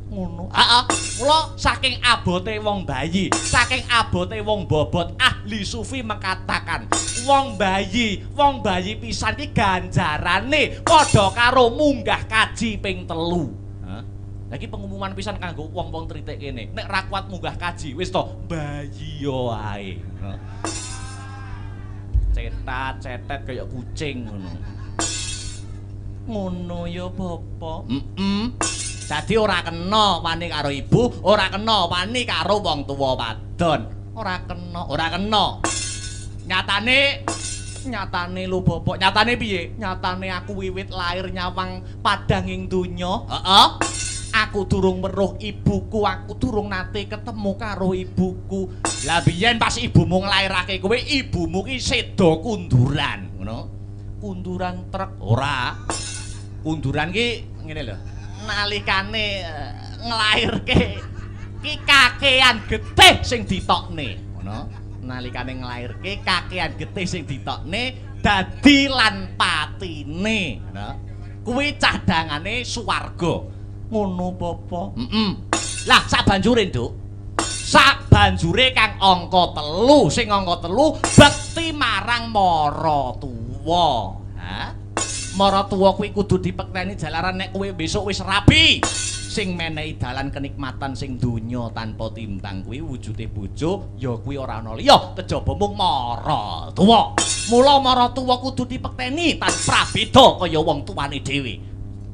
ngono heeh kula saking abote wong bayi saking abote wong bobot ahli sufi mengatakan wong bayi pisan iki ganjarane padha karo munggah kaji ping 3 lagi pengumuman pisan kanggo wong-wong tritik kene nek ra kuat munggah kaji wis to bayi yo ae cetet kaya kucing ngono ya bapak dadi ora kena wani karo ibu, ora kena wani karo wong tuwa wadon. Ora kena. Nyatane lho Bapak, nyatane piye? Nyatane aku wiwit lair nyawang padanging donya. Heeh. Aku durung weruh ibuku, aku durung nate ketemu karo ibuku. Lah biyen pas ibumu nglairake kowe, ibumu ki seda kunduran, ngono. Kunduran truk ora. Kunduran ki ngene lho. Nalikane nglairke ki kakean getih sing ditokne ngono nalikane nglairke kakean getih sing ditokne dadi lan patine ngono kuwi cadangane swarga ngono Bapak lah sabanjure Nduk sabanjure kang angka 3 sing angka 3 bekti marang maratuwa ha maratuwa kuwi kudu dipekteni jalaran nek kowe besok wis rabi sing menehi dalan kenikmatan sing donya tanpa timbang kuwi wujude bojo ya kuwi ora ana liya kejaba mung maratuwa mula maratuwa kudu dipekteni tanpa beda kaya wong tuane dhewe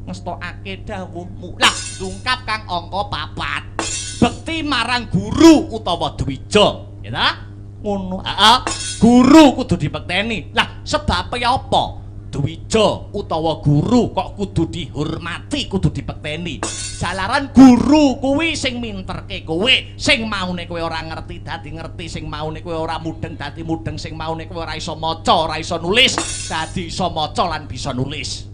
ngestokake dawuhmu lah dungkap kang angka 4 bekti marang guru utawa dwija ya ta ngono heeh guru kudu dipekteni lah sebabe apa Dwija utawa guru kok kudu dihormati, kudu dipekteni. Jalaran guru kuwi sing minterke kowe, sing maune kowe ora ngerti dadi ngerti, sing maune kowe ora mudeng dadi mudeng, sing maune kowe ora iso maca, ora iso nulis, dadi iso maca lan bisa nulis.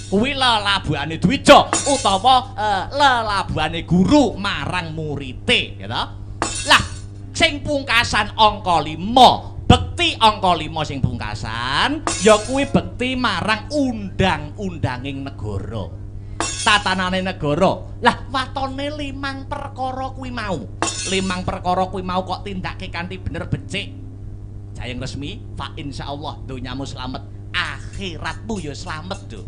Kuwi lelabuhane Dwija utawa lelabuhane guru marang murite, ya ta? Lah, sing pungkasan angka 5 bekti angka 5 sing pungkasan ya kuwi bekti marang undang-undanging negara tatanane negara lah watone 5 perkara kuwi mau 5 perkara kuwi mau kok tindake kanthi bener becik jayeng resmi fa insyaallah donyamu slamet akhiratmu ya slamet do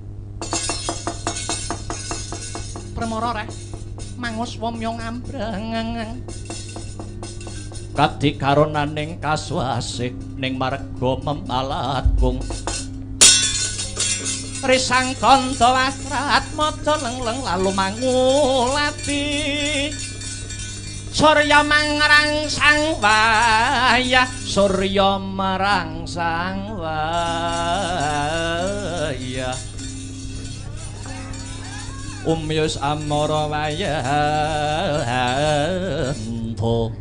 permara reh mangos womyo ngambrang kadi karonaning kaswasih ning marga memalatgung risang kanta wasrat maca lengleng lalu mangulati surya marangsang wayah surya marangsang wayah umyus amara wayah po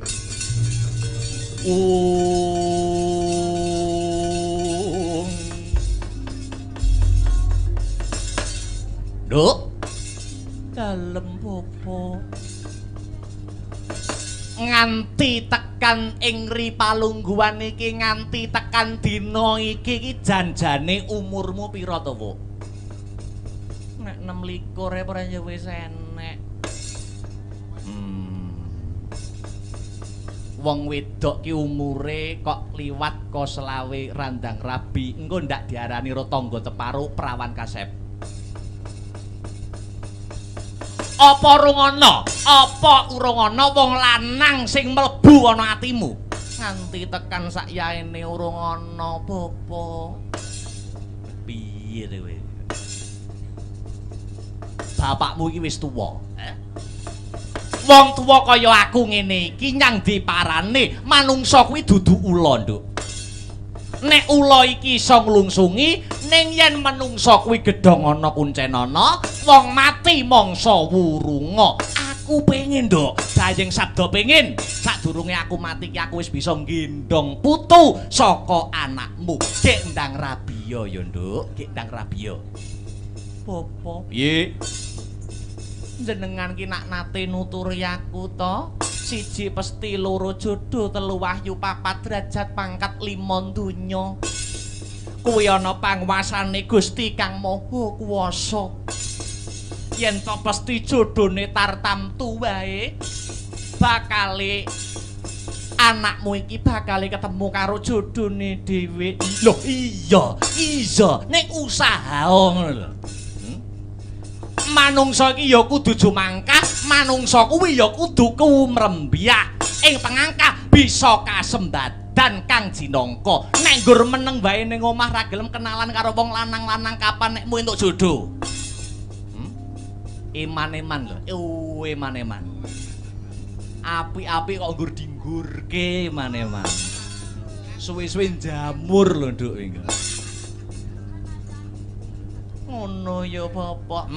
Duk dalem popo nganti tekan ing ripalungguhan iki nganti tekan dina iki janjane umurmu pira to, Bu? Nek 26 ora ya wis enek. Wong wedok ki umure kok liwat ka 20 randang rabi engko ndak diarani ro tangga teparo prawan kasep apa rungono apa urung ana wong lanang sing mlebu ana atimu nganti tekan sak yaene urung ana apa piye kowe bapakmu iki wis tuwa wong tuwa kaya aku ngene iki nyang diparane manungsa kuwi dudu ula nduk nek ula iki iso nglungsungi ning yen manungsa kuwi gedhong ana kuncen ana wong mati mangsa wurunga aku pengin nduk jayeng sabda pengin sak sadurunge aku mati ki aku wis bisa nggendong putu saka anakmu. Gek ndang Rabiya ya, Nduk. Gek ndang Rabiya. Bapak, Piye? jenengan ki nak nate nuturi aku to? 1 pesti, 2 jodoh, 3 wahyu, 4 derajat, pangkat, 5 donya. Kuwi ana panguwasane Gusti Kang Maha Kuwasa. Yen to pesti jodhone tartamtu wae, bakale anakmu iki bakale ketemu karo jodhone dhewe. Loh iya, ning usaha ngono lho. Manungsa iki ya kudu jumangkah, manungsa kuwi ya kudu kumrembyah. Ing pengangkah bisa kasembadan kang jinangka. Nek nggur meneng wae ning omah ra gelem kenalan karo wong lanang-lanang kapan nekmu entuk jodoh. Eman-eman lho, eman-eman. Api-api kok nggur dinggurke eman-eman. Suwe-suwe jamur lho Nduk iki. Ngono ya Bapak.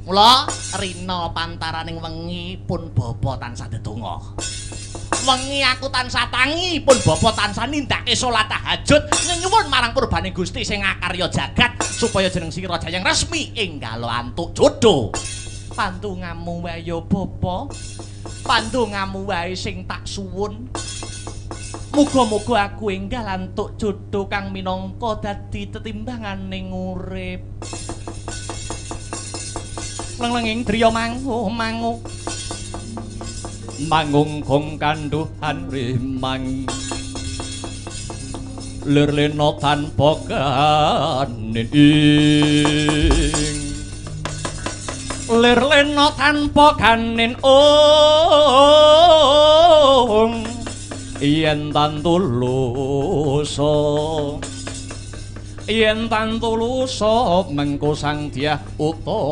Mula rina pantaraning wengi pun Bapak tansah ndedonga. Wengi aku tansah tangi pun Bapak tansah nindakake salat tahajud nyuwun marang purbane Gusti sing ngakarya jagat supaya jeneng sira jayang resmi enggal antuk jodoh. Pandongamu wae ya Bapak. Pandongamu wae sing tak suwun. Muga-muga aku enggal antuk jodoh kang minangka dadi tetimbanganing urip. Lenglenging driya mangu Mangung gong kanduhan rimang lir lena tanpa kanin lir lena tanpa kanin yen tan tulusa mengko sang Dyah utama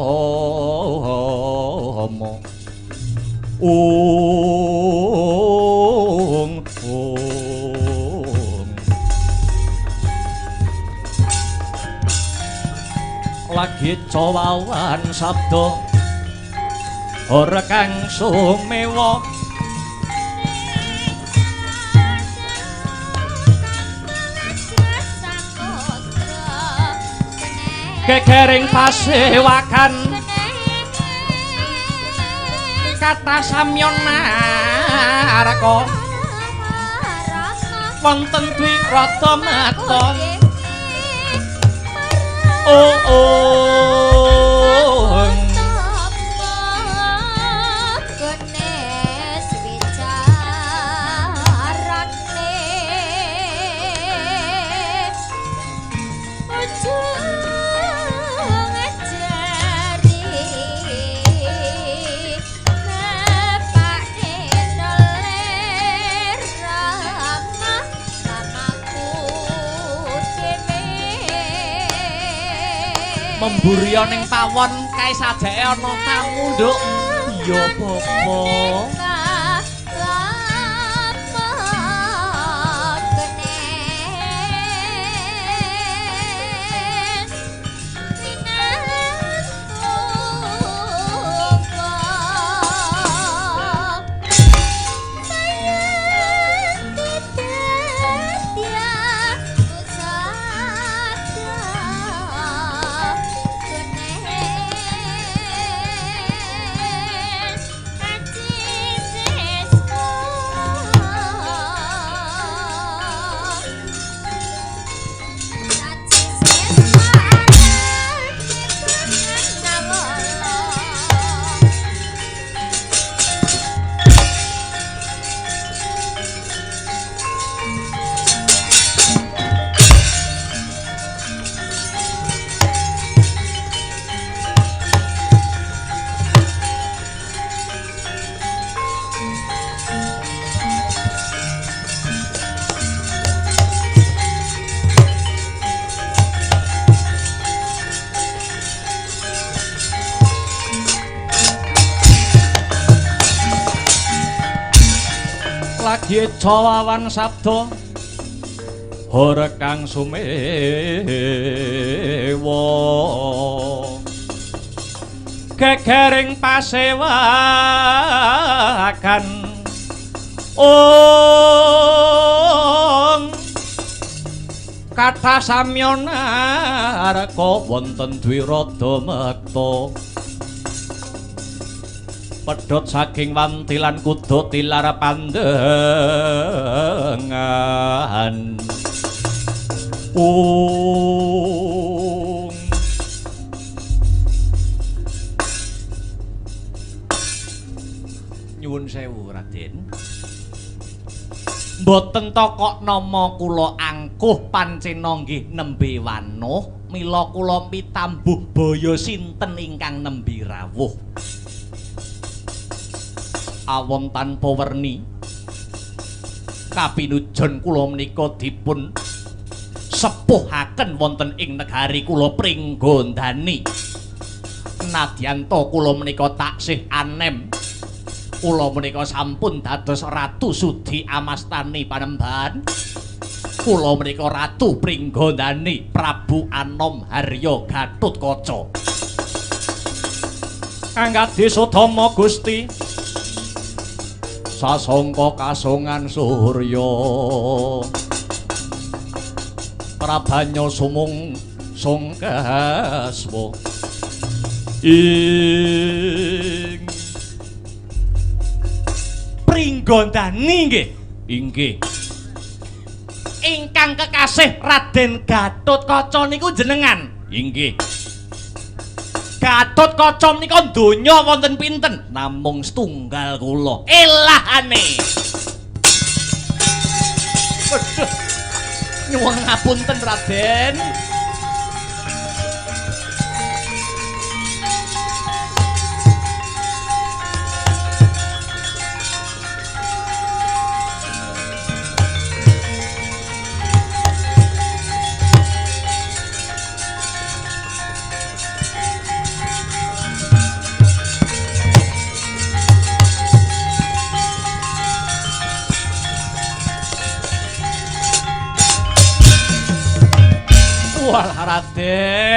lagi cawawan sabda ora kang sumewa gegering pasewakan kata samyon naraka wonten dwi rata mata Memburya ning pawon kae sajake ana tamu, Nduk. Iya, Bapak. lagi cawawan sabda ora kang sumewa gegering pasewakan kathah samyana arka wonten dwirada mekta pedhot saking wantilan kuda tilar pandengan nyuwun sewu Raden mboten tokok nama kula angkuh pancena nggih nembe wanuh mila kula pitambuh baya sinten ingkang nembe rawuh awon tanpa werni kapinujon kula menika dipun sepuhaken wonten ing negari kula Pringgondani nadyanto kula menika taksih anem kula menika sampun dados Ratu Sudi Amastani Panembahan kula menika Ratu Pringgondani Prabu Anom Harya Gatotkaca Anggadhi Sudama Gusti sasangka kasongan surya prabanya sumung songkaswa ing Pringgondani nggih inggih ingkang kekasih Raden Gatotkaca niku jenengan inggih Gatotkaca menika donya wonten pinten namung setunggal kula elahane waduh nyuwun ngapunten Raden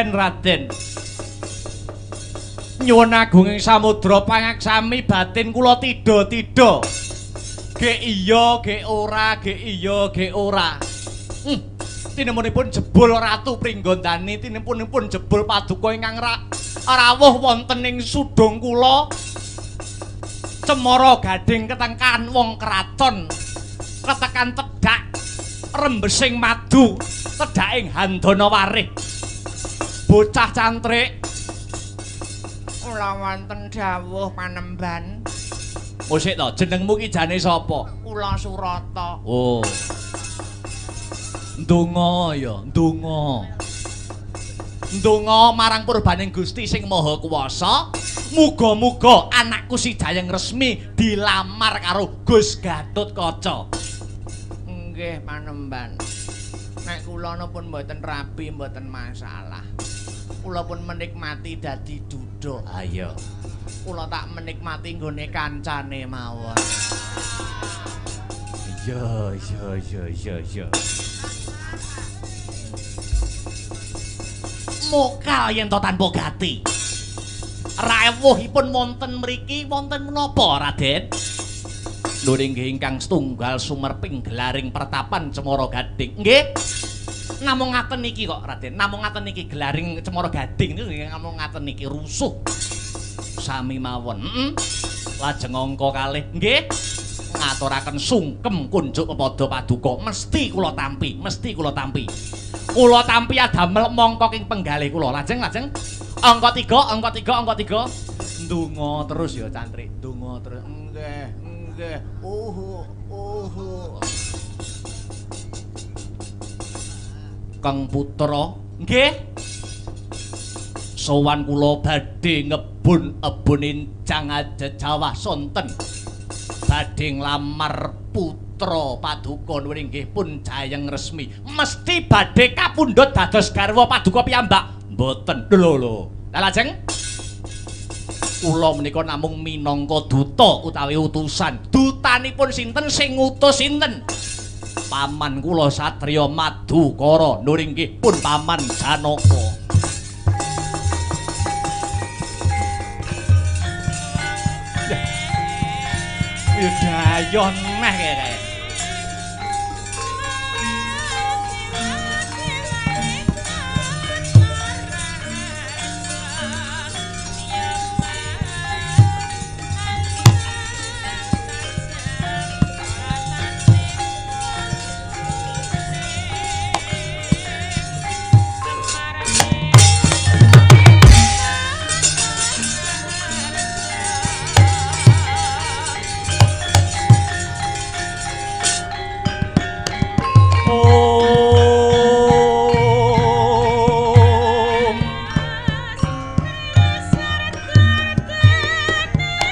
Raden nyuwun agunging samudra pangaksami batin kula tida-tida ge iya ge ora ge iya ge ora tinemunipun jebul Ratu Pringgondani tinemunipun jebul paduka ingkang rawuh wonten ing sudung kula cemara gading ketengkan wong kraton ketekan cedhak rembesing madu cedhaking handana warih bocah cantrik kula wonten dawuh Panembahan musik to jenengmu ki jane sapa kula Surata oh ndonga ya ndonga marang purbaning Gusti sing Maha Kuwasa muga-muga anakku si Jayeng Resmi dilamar karo Gus Gatotkaca nggih Panembahan nek kula pun mboten rabi mboten masalah kula pun menikmati dadi duda ayo kula tak menikmati nggone kancane mawon iya mokal yen to tanpa gati rawuhipun wonten mriki wonten menapa Raden lho nggih ingkang setunggal sumerping gelaring pertapan Cemara Gading nggih namung ngaten niki kok Raden namung ngaten niki gelaring Cemara Gading niku namung ngaten niki rusuh sami mawon lajeng angka kalih nggih ngaturaken sungkem kunjuk kepada paduka mesti kula tampi kula tampi adamel mangka ing penggalih kula lajeng angka 3 ndonga terus ya cantrik ndonga terus nggih Kang Putra nggih sowan kula badhe ngebun incang Jawa sonten badhe nglamar putra paduka nggih pun Jayeng Resmi mesti badhe kapundhut dados garwa paduka piyambak mboten lho la lajeng kula menika namung minangka duta utawi utusan dutanipun sinten sing ngutus sinten paman kula Satriya Madukara nuringgih pun paman Janaka Dayon meh kae.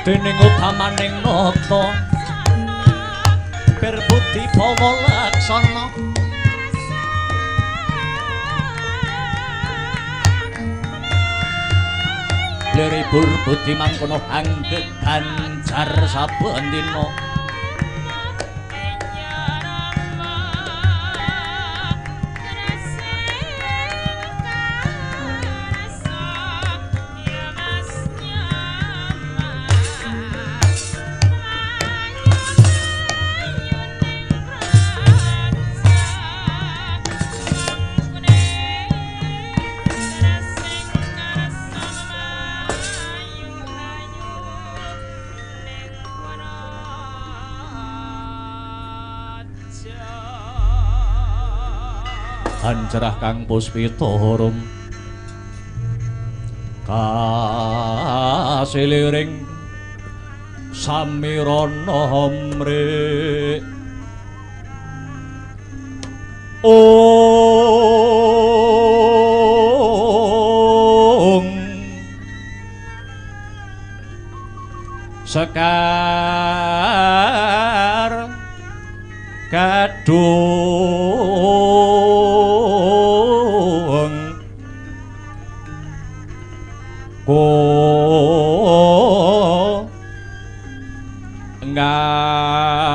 Dening utamaning nata berbudi bawa laksana liribur budi mangkono angge ganjar saben dina Ancerah kang puspitorum kasiliring samirana mrik sekar kadung ngas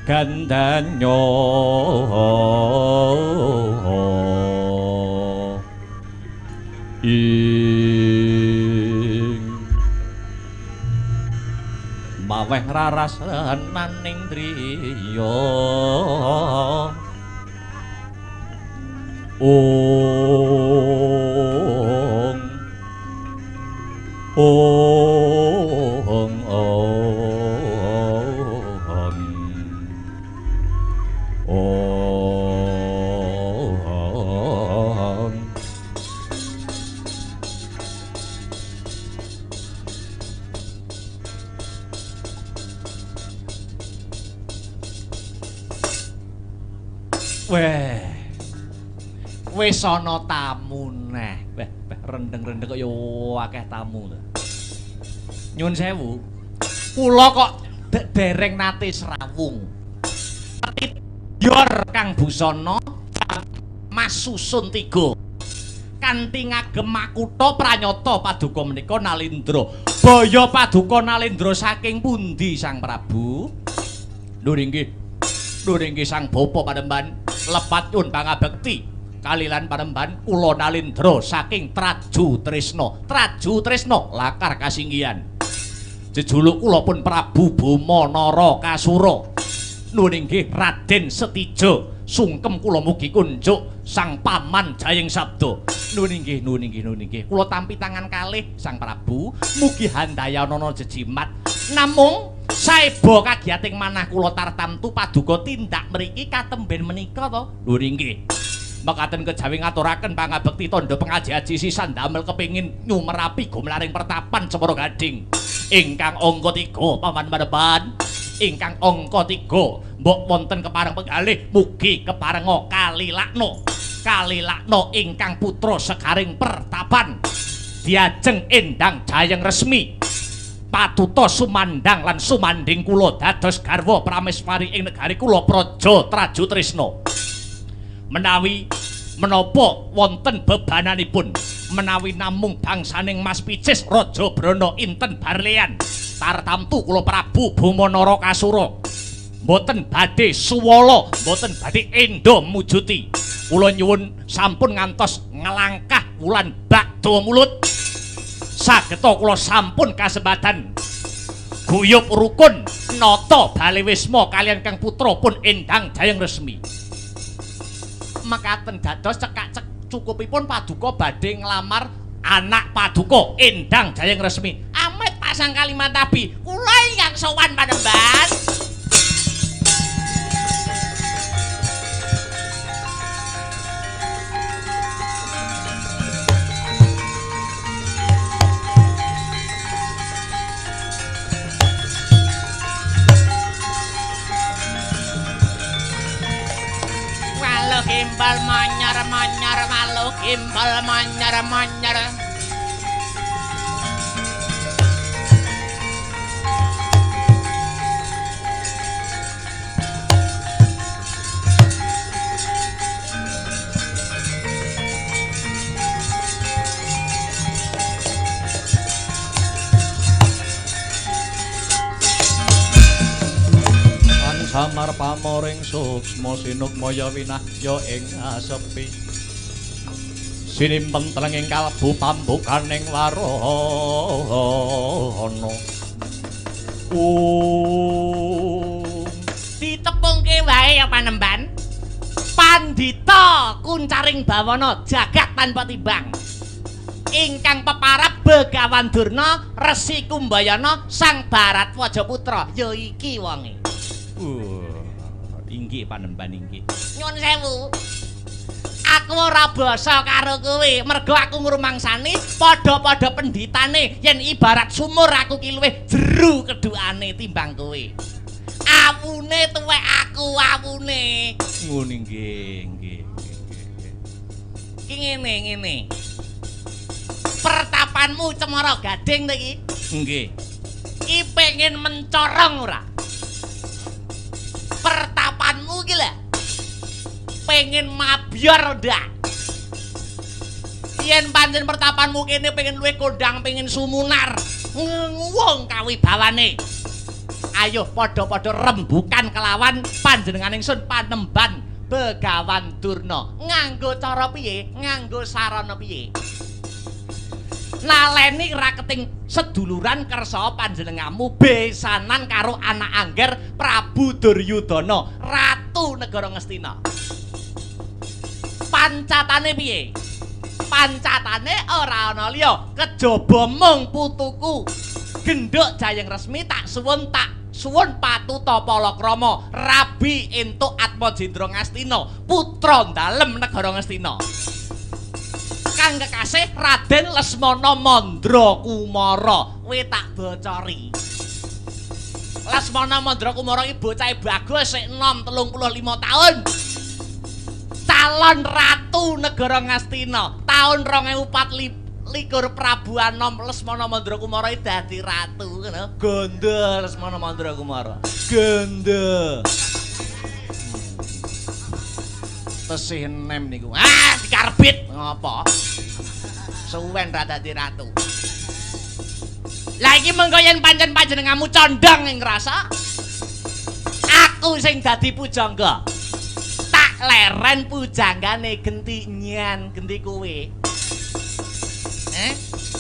gandanyo ing maweh rarasaning driya wis ana tamu neh. Rendeng-rendeng kok yo akeh tamu to. Nyun sewu. Kula kok dereng nate srawung. Yor Kang Busana Mas Susun 3. Kanthi ngagem makutha pranyata paduka menika Nalindra. Baya paduka Nalindra saking pundi Sang Prabu? Lho nggih. Lho nggih Sang Bapa Panembahan lepat nyuwun pangabekti. Kalilan Panembahan kula Nalindra saking Traju Tresna. Traju Tresna lakar kasinggihan. Jejuluk kula pun Prabu Boma Narakasura. Nuwun inggih Raden Setija. Sungkem kula mugi kunjuk Sang Paman Jayeng Sabda. Nuwun inggih, nuwun inggih, nuwun inggih. Kula tampi tangan kalih Sang Prabu mugi handayanana jejimat. Namung saeba kagiyating manah kula tartamtu paduka tindak mriki katemben menika to. Nuwun inggih. Mekaten kejawi ngaturaken pangabekti tandha pengaji-aji sisan damel kepingin nyumerapi gumlaring pertapan Cemara Gading ingkang angka 3 Paman Panembahan ingkang angka 3 mbok wonten kepareng penggalih mugi keparenga kalilakna ingkang putra sekaring pertapan diajeng endang jayeng resmi patuta sumandang lan sumanding kula dados garwa prameswari ing negari kula Praja Traju Tresna. Menawi menapa wonten bebananipun menawi namung bangsaning Mas Picis Raja Brana inten barlean tartamtu kula Prabu Boma Narakasura mboten badhe suwala mboten badhe endo mujuti kula nyuwun sampun ngantos ngelangkah wulan bakda mulut sageta kula sampun kasembadan guyub rukun nata Balewisma kaliyan Kang Putra pun endang jayeng resmi. Mekaten dados cekak cukupipun paduka badhe nglamar anak paduka endang jayeng resmi. Amit pasang kalimat tabi, kula ingkang sowan Panembahan. Gimbal manyar malu gimbal manyar samar pamoring suksma sinukmaya winahya ing asepi sinimpen telenging kalbu pambukaning warana ditepungke wae ya Panembahan. Pandita kuncaring bawana jagat tanpa timbang ingkang peparab Begawan Durna Resi Kumbayana Sang Baratwaja Putra ya iki wonge. Inggih Panembahan inggih. Nyuwun sewu. Aku ora basa karo kowe, merga aku ngrumangsani padha-padha pendhitane yen ibarat sumur aku ki luwih jeru kedukane timbang kowe. Awune tuwek aku awune. Ngono nggih. Ki ngene. Pertapanmu Cemara Gading to iki? Nggih. Ki pengen mencorong ora? Pertapanmu iki lho pengen mabiar ndak? Yen pancen pertapanmu kene pengen luwih kondang, pengen sumunar, wong kawibawane. Ayo padha-padha rembukan kelawan panjenengan ingsun Panembahan Begawan Durna. Nganggo cara piye? Nganggo sarana piye? Naleni raketing seduluran kersa panjenenganmu besanan karo anak angger Prabu Duryudana Ratu Negara Ngastina. Pancatane piye? Pancatane ora ana liya kejaba mung putuku Genduk Jayeng Resmi tak suwun patuta palakrama rabi entuk Atmajendra Ngastina putra dalem Negara Ngastina. Kang kekasih Raden Lesmana Mandra Kumara, kowe tak bocori. Lesmana Mandra Kumara iki bocahe bagus sik enom 35 taun. Calon Ratu Negara Ngastina taun 2024 Prabu Anom Lesmana Mandra Kumara dadi ratu ngono. Ganda Lesmana Mandra Kumara. Ganda. Tesih enem niku. Dikarbit ngopo? Suwen ra dadi ratu. Lah iki mengko yen pancen panjenenganmu condong ing rasa, aku sing dadi pujangga. Tak leren pujanggane genti nyan, genti kowe.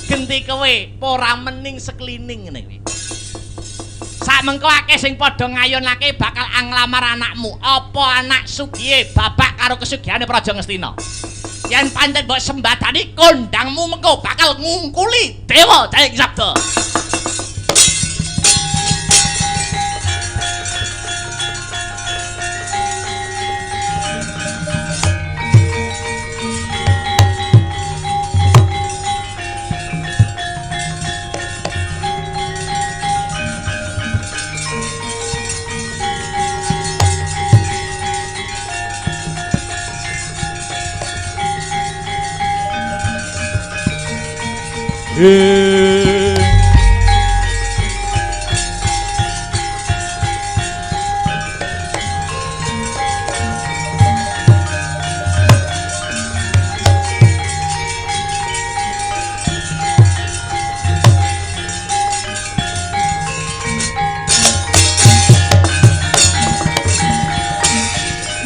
Genti kowe ora mening seklining ngene iki. Sak mengko akeh sing padha ngayunake bakal anglamar anakmu. Apa anak sugihe babak karo kesugihane Praja Ngastina. Yen pancen mbok sembadani kondangmu mengko bakal ngungkuli Dewa Jayeng Sabda.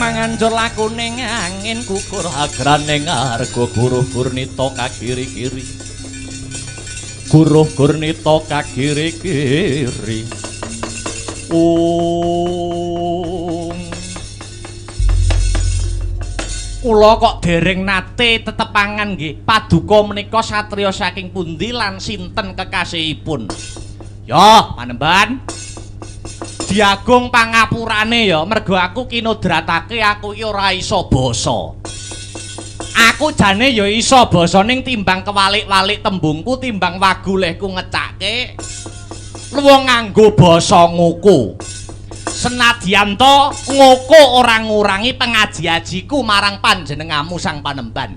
Manganjur lakuning angin kukur agraning arga guru gurnita kakiri-kiri. Guruh Gurnita kagiri-giri. Kula kok dereng nate tetepangan nggih. Paduka menika satriya saking pundi lan sinten kekasihipun? Ya, Panembahan. Diagung pangapurane ya, mergo aku kinodratake aku iki ora iso basa. Aku jane ya iso basa ning timbang kewalik-walik tembungku timbang wagu lehku ngecake. Luwung nganggo basa ngoko. Senadyan to ngoko ora ngurangi pengaji-ajiku marang panjenengamu Sang Panembahan.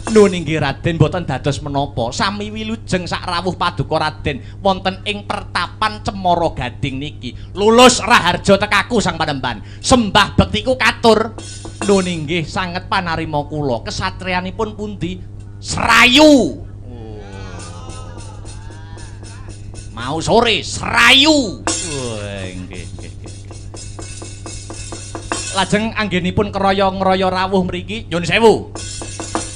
Nun inggih Raden boten dados menapa sami wilujeng sak rawuh paduka Raden wonten ing pertapan Cemara Gading niki. Lulus raharja tekaku Sang Panembahan. Sembah bektiku katur. Nun inggih sanget panarima kula. Kesatriyanipun pundi? Serayu. Mau sore Serayu. Nggih. Lajeng anggenipun keroyo-ngeroyo rawuh mriki nyuwun sewu.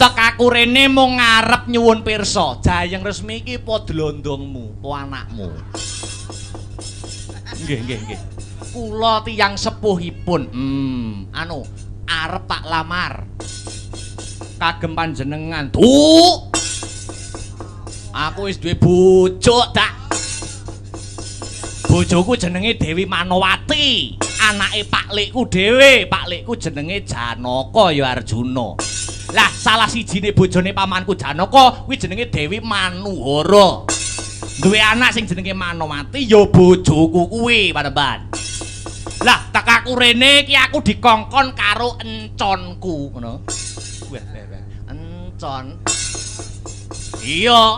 Tekaku rene mung ngarep nyuwun pirsa, Jayeng Resmi iki po dlondongmu, po anakmu. Nggih. Kula tiyang sepuhipun. Arep tak lamar. Kagem panjenengan. Duh. Aku wis duwe bojo dak. Bojoku jenenge Dewi Manowati, anake Pak Likku dhewe. Pak Likku jenenge Janaka ya Arjuna. Lah salah sijine bojone pamanku Janaka kuwi jenenge Dewi Manuhara. Duwe anak sing jenenge Manowati ya bojoku kuwi, Panembahan. Lah tekaku rene iki aku dikongkon karo enconku, ngono. Encon. Iya.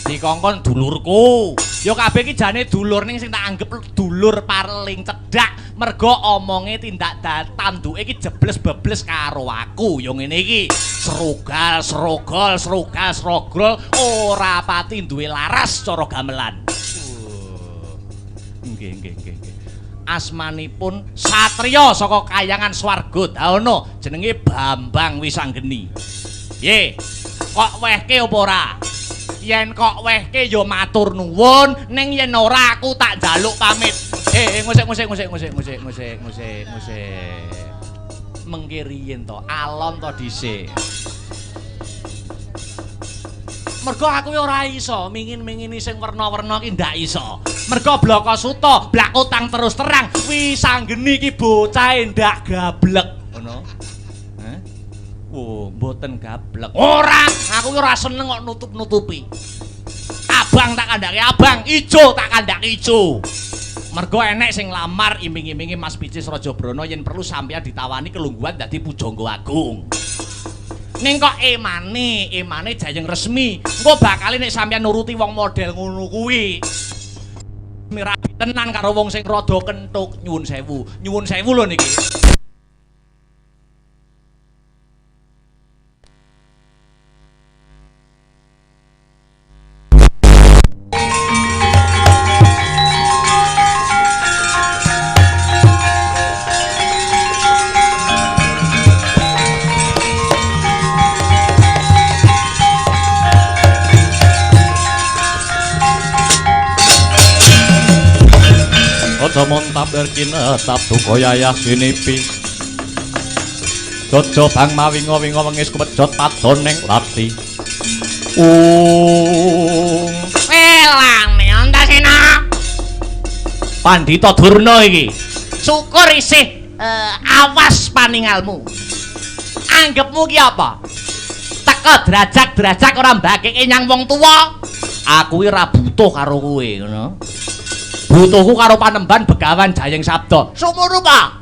Dikongkon dulurku. Ya kabeh iki jane dulur ning sing tak anggap dulur paling cedhak mergo omonge tindak tanduke iki jebles-bebles karo aku ya ngene iki. Serogol ora pati duwe laras cara gamelan. Nggih. Asmanipun satriya saka Kayangan Swarga Dawana jenenge Bambang Wisanggeni. Ye, kok wehke apa ora? Yen kok wehke ya matur nuwun, ning yen ora aku tak njaluk pamit. Musik. Mengke riyen to, alon to dhisik. Mergo aku ora iso mingin-mingini sing werna-werna ki ndak iso. Mergo Blaka Suta, blak utang terus terang, Wisanggeni ki bocahe ndak gablek, ngono. Mboten gablek. Ora, aku ora seneng kok nutup-nutupi. Abang tak kandhake abang, ijo tak kandhake ijo. Mergo enek sing lamar iming-imingi Mas Picis Rajabrana yen perlu sampeyan ditawani kelungguhan dadi pujangga agung. Ning kok emane Jayeng Resmi. Engko bakal nek sampeyan nuruti wong model ngono kuwi. Mirabi tenan karo wong sing rada kentuk. Nyuwun sewu lho niki. Ojo montap berkina tap tuko yayah sinipi Jojo bang mawingo-wingo wengis kupejot padoneng lati Welane antasena Pandhita Durna iki syukur isih awas paningalmu anggepmu ki apa teka derajak-derajak ora mbageke nyang wong tuwa aku iki ora butuh karo kowe ngono butuhku karo Panembahan Begawan Jayeng Sabda. Sumur apa?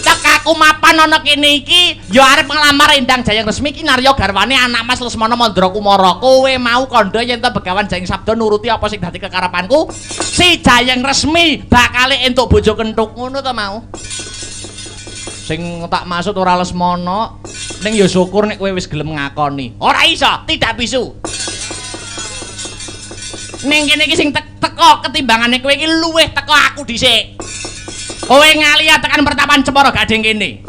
Tekaku mapan ana kene iki ya arep nglamar Endang Jayeng Resmi ki narya garwane anak Mas Lesmana Mandra Kumara. Kowe mau kandha yen ta Begawan Jayeng Sabda nuruti apa sing dadi kekarepanku? Si Jayeng Resmi bakal entuk bojo kenthuk ngono ta mau. Sing tak maksud ora Lesmana, ning ya syukur nek kowe wis gelem ngakoni. Ora iso, tidak bisu. Ning kene iki sing teko ketimbangane kowe iki luwih teko aku dhisik. Kowe ngaliya tekan pertapan Cemara Gading kene.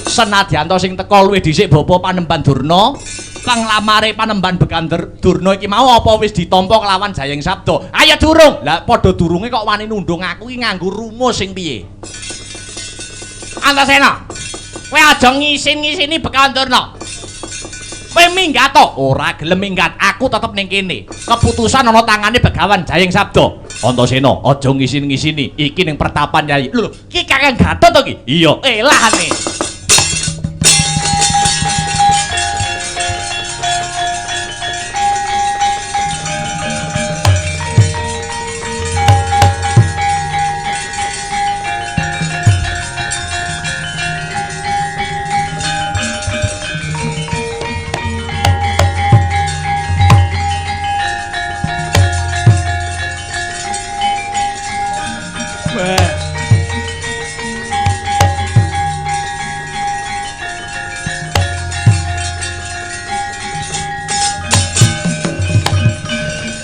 Senadyan to sing teko luwih dhisik Bapak Panembahan Durna, panglamare Panembahan Begander Durna iki mau apa wis ditampa kelawan Jayeng Sabda? Ayo durung. Lah padha durunge kok wani nundung aku iki nganggo rumus sing piye? Antasena. Kowe aja ngisin-ngisini Bekandurna. Kowe minggat to? Ora gelem minggat. Aku tetep ning kene. Keputusan ana tangane Begawan Jayeng Sabda. Antasena, aja ngisin-ngisini. Iki ning pertapan Yayi. Lho, iki Kakang Gatot to iki? Iya, elahane.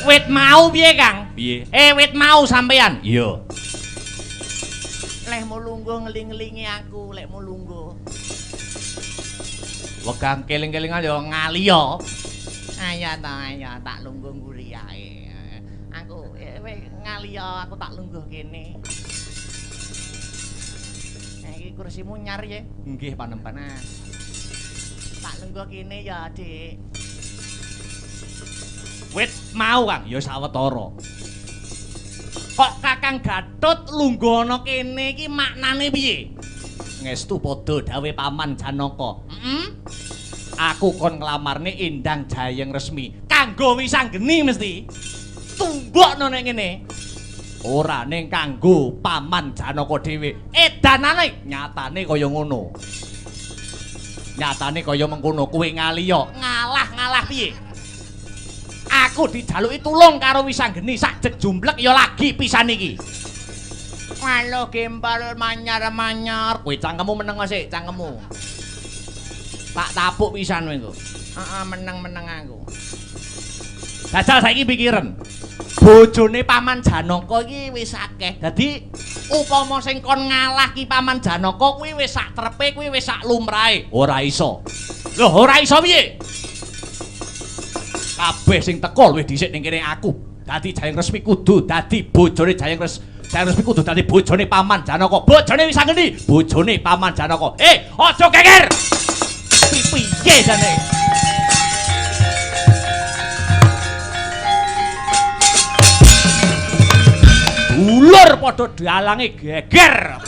Wit mau piye, Kang? Piye? Wit mau sampean. Iya. Lek mau lungguh ngeling-ngelingi aku, lek mau lungguh. Wegang keling-kelingan ya ngali ya. Ayo tak lungguh nguri ae. Aku ngali ya, aku tak lungguh kene. Iki kursimu nyar ya? Nggih, Panembahan. Tak lungguh kene ya, Dik. Wit mau, Kang, ya sawetara. Kok Kakang Gatot lungguh ana kene iki maknane piye? Ngestu padha dawe Paman Janaka. Aku kon nglamarne Endang Jayeng resmi. Kanggo wisanggeni mesti. Tumbukno nek ngene. Ora ning kanggo Paman Janaka dhewe. Edanane nyatane kaya ngono. Nyatane kaya mengkono. Kowe ngali yo ngalah piye? Aku dijaluki tulung karo wisanggeni sak jejumblek ya lagi pisan iki. Malo gembal manyar-manyar. Kowe cangkemmu meneng sik, cangkemmu. Tak tapuk pisan kowe engko. Heeh, meneng-meneng aku. Dajal saiki pikiran. Bojone Paman Janaka iki wis akeh. Dadi upama sing kon ngalah ki Paman Janaka kuwi wis sak trepe, kuwi wis sak lumrahe. Ora iso. Loh, ora iso piye? Kabeh sing teka luwih dhisik ning kene aku. Dadi Jayeng Resmi kudu dadi bojone Jayeng Resmi kudu dadi bojone Paman Janaka. Bojone wisanggeni, bojone Paman Janaka. Aja geger. Piye jane? Dulur padha dalange geger.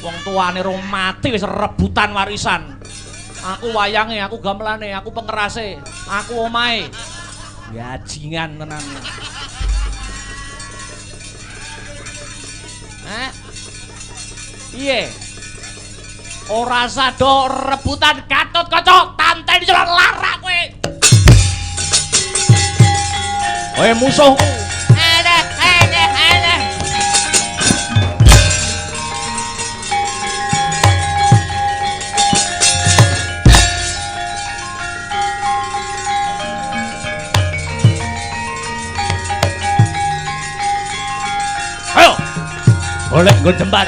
Wong tuane rong mati wis rebutan warisan. Aku wayange, aku gamelane, aku pengerase, aku omahe. Gajingan tenan. Piye? Ora sado rebutan Gatot Kaca, tanteni jalan larak kowe. Kowe musuhku. Oleh nggon jembar.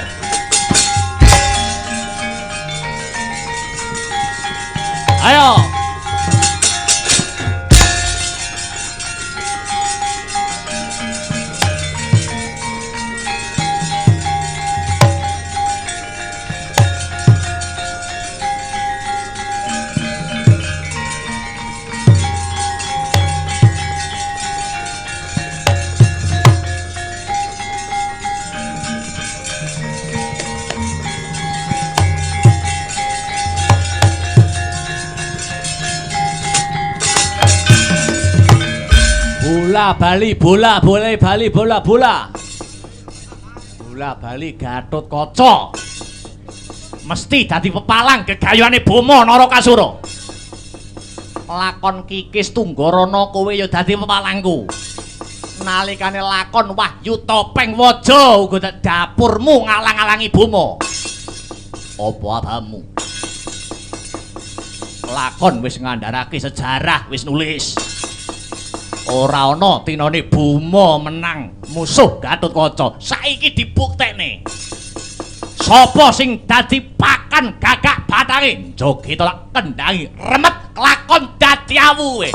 Ayo. Bola bali Gatot Kaca. Mesti dadi pepalang gegayane Bama Narakasura. Lakon Kikis Tunggarana kowe ya dadi pepalangku. Nalikane lakon Wahyu Topeng Waja uga dapurmu ngalang-alangi Bama. Apa abamu? Lakon wis ngandharake sejarah, wis nulis. Ora ana tinane Bama menang musuh Gatot Kaca. Saiki dibuktekne. Sapa sing dadi pakan gagak batange? Jogi tolak kendangi remet kelakon dadi awuhe.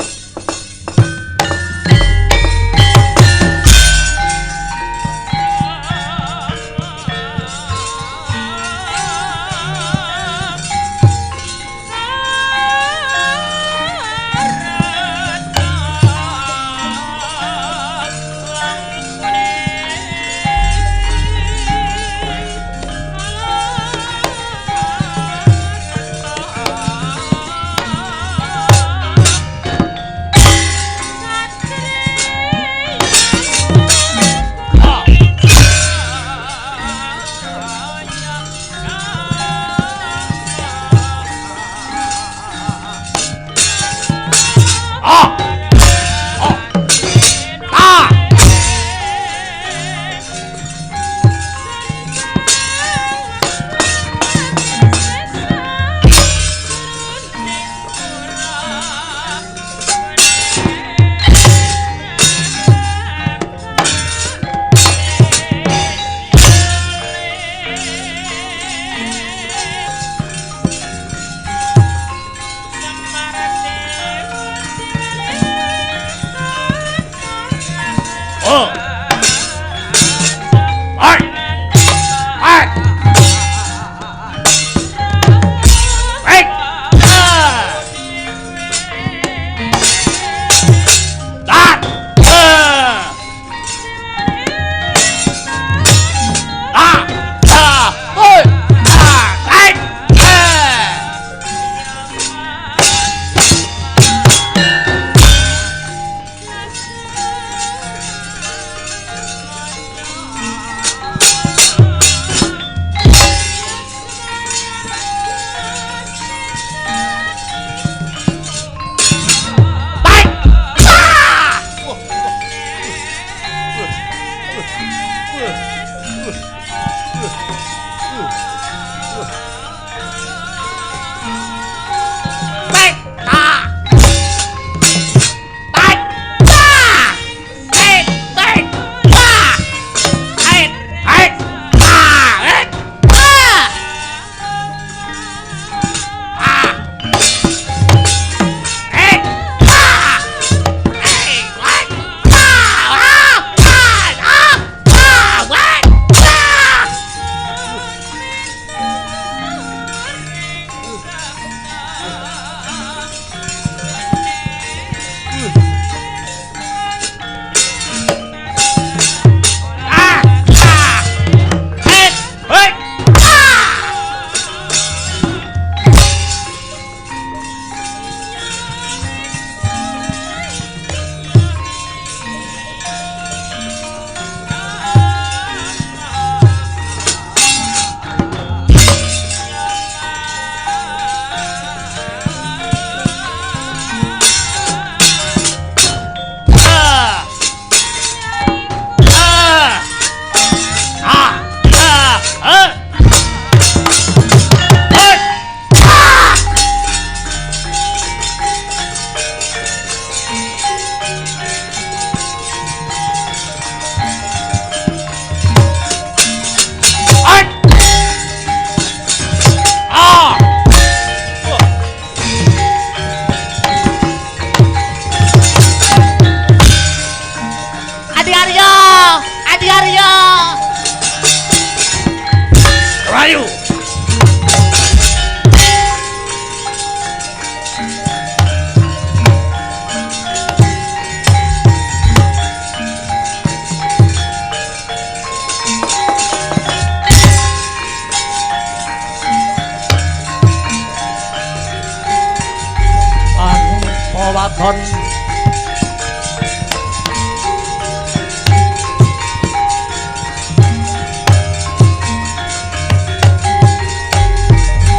Waton